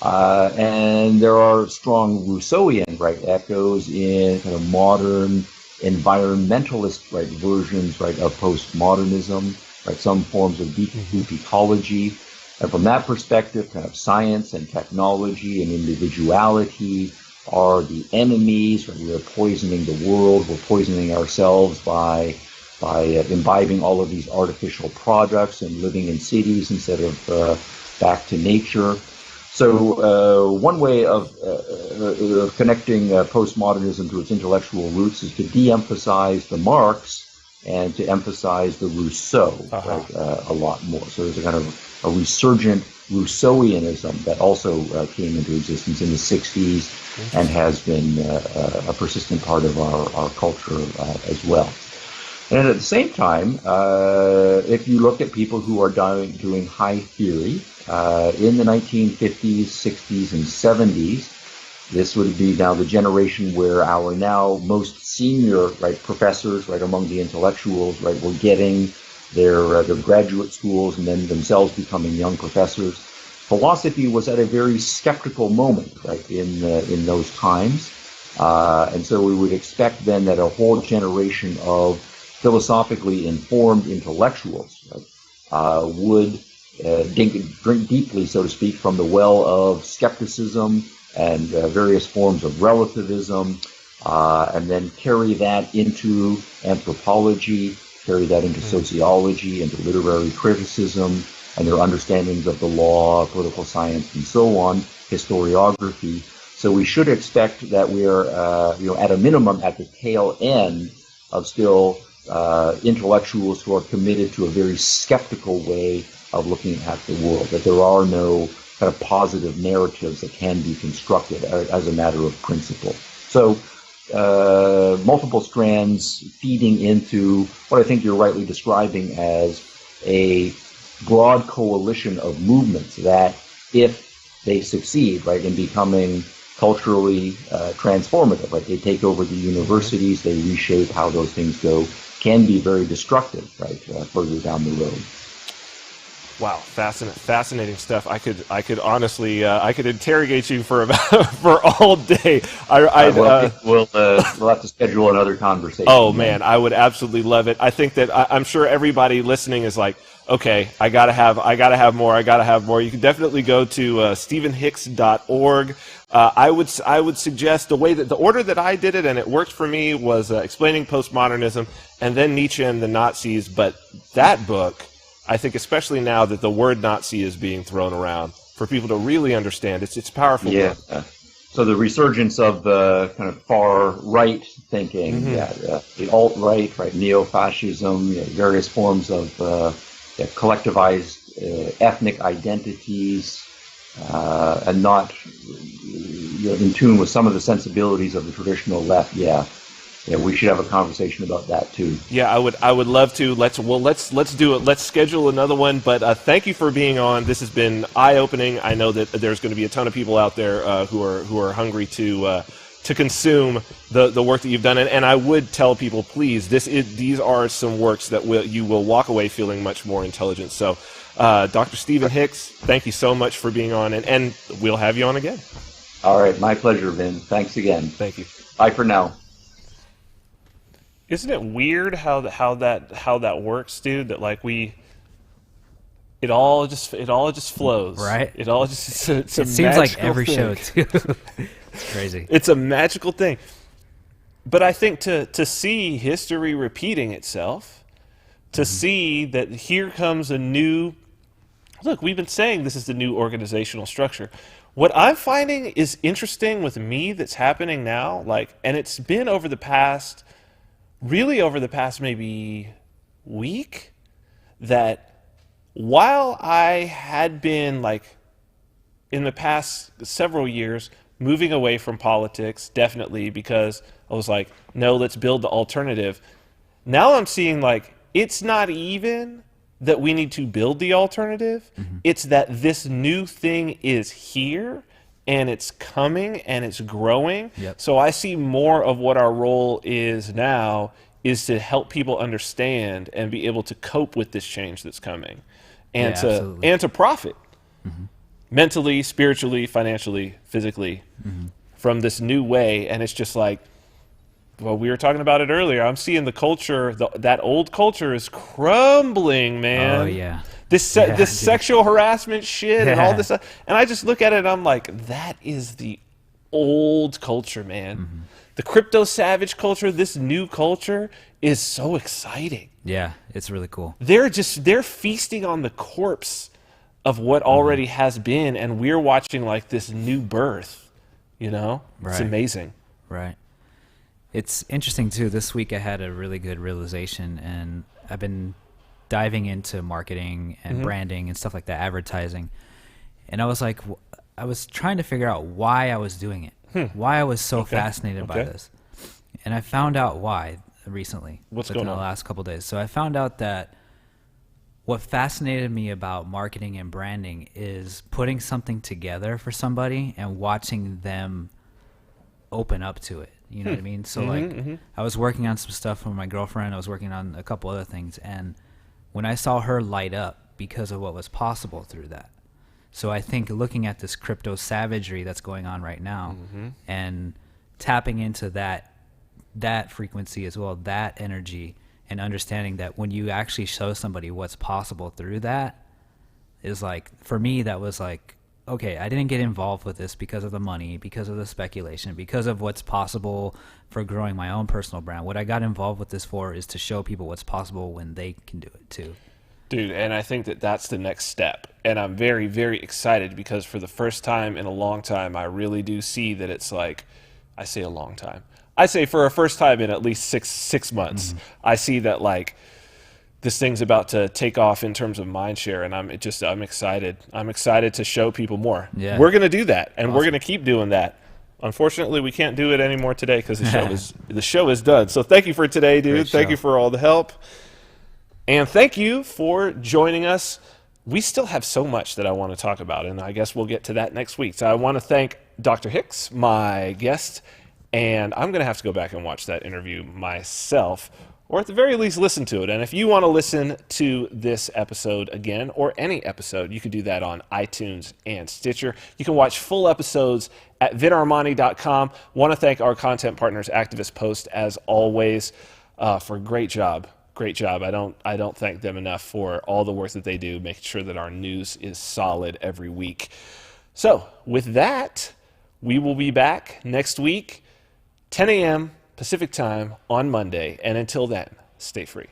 And there are strong Rousseauian, right, echoes in kind of modern environmentalist, right, versions, right, of postmodernism, right, some forms of deep ecology. And from that perspective, kind of science and technology and individuality are the enemies, right? We are poisoning the world, we're poisoning ourselves by imbibing all of these artificial products and living in cities instead of back to nature. So one way of connecting postmodernism to its intellectual roots is to de-emphasize the Marx and to emphasize the Rousseau right, a lot more. So there's a kind of a resurgent Rousseauianism that also came into existence in the 60s and has been a persistent part of our culture as well. And at the same time, if you look at people who are doing high theory in the 1950s, 60s, and 70s, this would be now the generation where our now most senior professors among the intellectuals were getting their graduate schools and then themselves becoming young professors. Philosophy was at a very skeptical moment in those times, and so we would expect then that a whole generation of philosophically informed intellectuals would drink deeply, so to speak, from the well of skepticism and various forms of relativism, and then carry that into anthropology, carry that into sociology, into literary criticism, and their understandings of the law, political science, and so on, historiography. So we should expect that we're, at a minimum, at the tail end of still intellectuals who are committed to a very skeptical way of looking at the world, that there are no kind of positive narratives that can be constructed as a matter of principle. So multiple strands feeding into what I think you're rightly describing as a broad coalition of movements that, if they succeed in becoming culturally transformative, they take over the universities, they reshape how those things go, can be very destructive further down the road. Wow, fascinating stuff. I could honestly, I could interrogate you for all day. We'll have to schedule another conversation. Oh man, I would absolutely love it. I think that I'm sure everybody listening is like, okay, I gotta have more. You can definitely go to stephenhicks.org. I would suggest the order that I did it, and it worked for me, was explaining postmodernism and then Nietzsche and the Nazis. But that book, I think, especially now that the word Nazi is being thrown around, for people to really understand, it's powerful. Yeah. So the resurgence of the kind of far right thinking, the alt-right, neo-fascism, various forms of collectivized ethnic identities, and not in tune with some of the sensibilities of the traditional left. Yeah, we should have a conversation about that too. Yeah, I would love to. Let's do it. Let's schedule another one. But thank you for being on. This has been eye-opening. I know that there's going to be a ton of people out there who are hungry to consume the work that you've done. And I would tell people, please, these are some works that you will walk away feeling much more intelligent. So, Dr. Stephen Hicks, thank you so much for being on, and we'll have you on again. All right, my pleasure, Vin. Thanks again. Thank you. Bye for now. Isn't it weird how that works, dude? That it all just flows, right? It all just it seems like every show too. It's crazy. It's a magical thing. But I think to see history repeating itself, to see that here comes a new look. We've been saying this is the new organizational structure. What I'm finding is interesting with me that's happening now, and it's been over the past maybe week, that while I had been in the past several years moving away from politics, definitely because I was like, no, let's build the alternative. Now I'm seeing it's not even that we need to build the alternative. It's that this new thing is here and it's coming and it's growing. Yep. So I see more of what our role is now is to help people understand and be able to cope with this change that's coming, and to profit mentally, spiritually, financially, physically from this new way. And it's just well, we were talking about it earlier. I'm seeing the culture, that old culture is crumbling, man. Oh yeah. This sexual harassment shit and all this stuff. And I just look at it and I'm like, that is the old culture, man. The crypto savage culture, this new culture is so exciting. Yeah, it's really cool. They're feasting on the corpse of what already has been, and we're watching like this new birth, you know? It's amazing. Right. It's interesting too. This week I had a really good realization, and I've been diving into marketing and branding and stuff like that, advertising. And I was like, I was trying to figure out why I was doing it, why I was so fascinated by this. And I found out why recently. What's going on? The last couple of days. So I found out that what fascinated me about marketing and branding is putting something together for somebody and watching them open up to it. You know what I mean? So I was working on some stuff with my girlfriend. I was working on a couple other things. And when I saw her light up because of what was possible through that. So I think looking at this crypto savagery that's going on right now and tapping into that frequency as well, that energy, and understanding that when you actually show somebody what's possible through that is like, for me, that was like, okay, I didn't get involved with this because of the money, because of the speculation, because of what's possible for growing my own personal brand. What I got involved with this for is to show people what's possible when they can do it too. Dude, and I think that that's the next step. And I'm very, very excited because for the first time in a long time, I really do see that it's like, I say a long time. I say for a first time in at least six months, I see that like this thing's about to take off in terms of mind share, and I'm excited. I'm excited to show people more. Yeah. We're gonna do that, and we're gonna keep doing that. Unfortunately, we can't do it anymore today because the show is done. So thank you for today, dude. Thank you for all the help, and thank you for joining us. We still have so much that I want to talk about, and I guess we'll get to that next week. So I want to thank Dr. Hicks, my guest. And I'm going to have to go back and watch that interview myself, or at the very least listen to it. And if you want to listen to this episode again, or any episode, you can do that on iTunes and Stitcher. You can watch full episodes at vinarmani.com. Want to thank our content partners, Activist Post, as always, for a great job. Great job. I don't thank them enough for all the work that they do, making sure that our news is solid every week. So with that, we will be back next week, 10 a.m. Pacific time on Monday. And until then, stay free.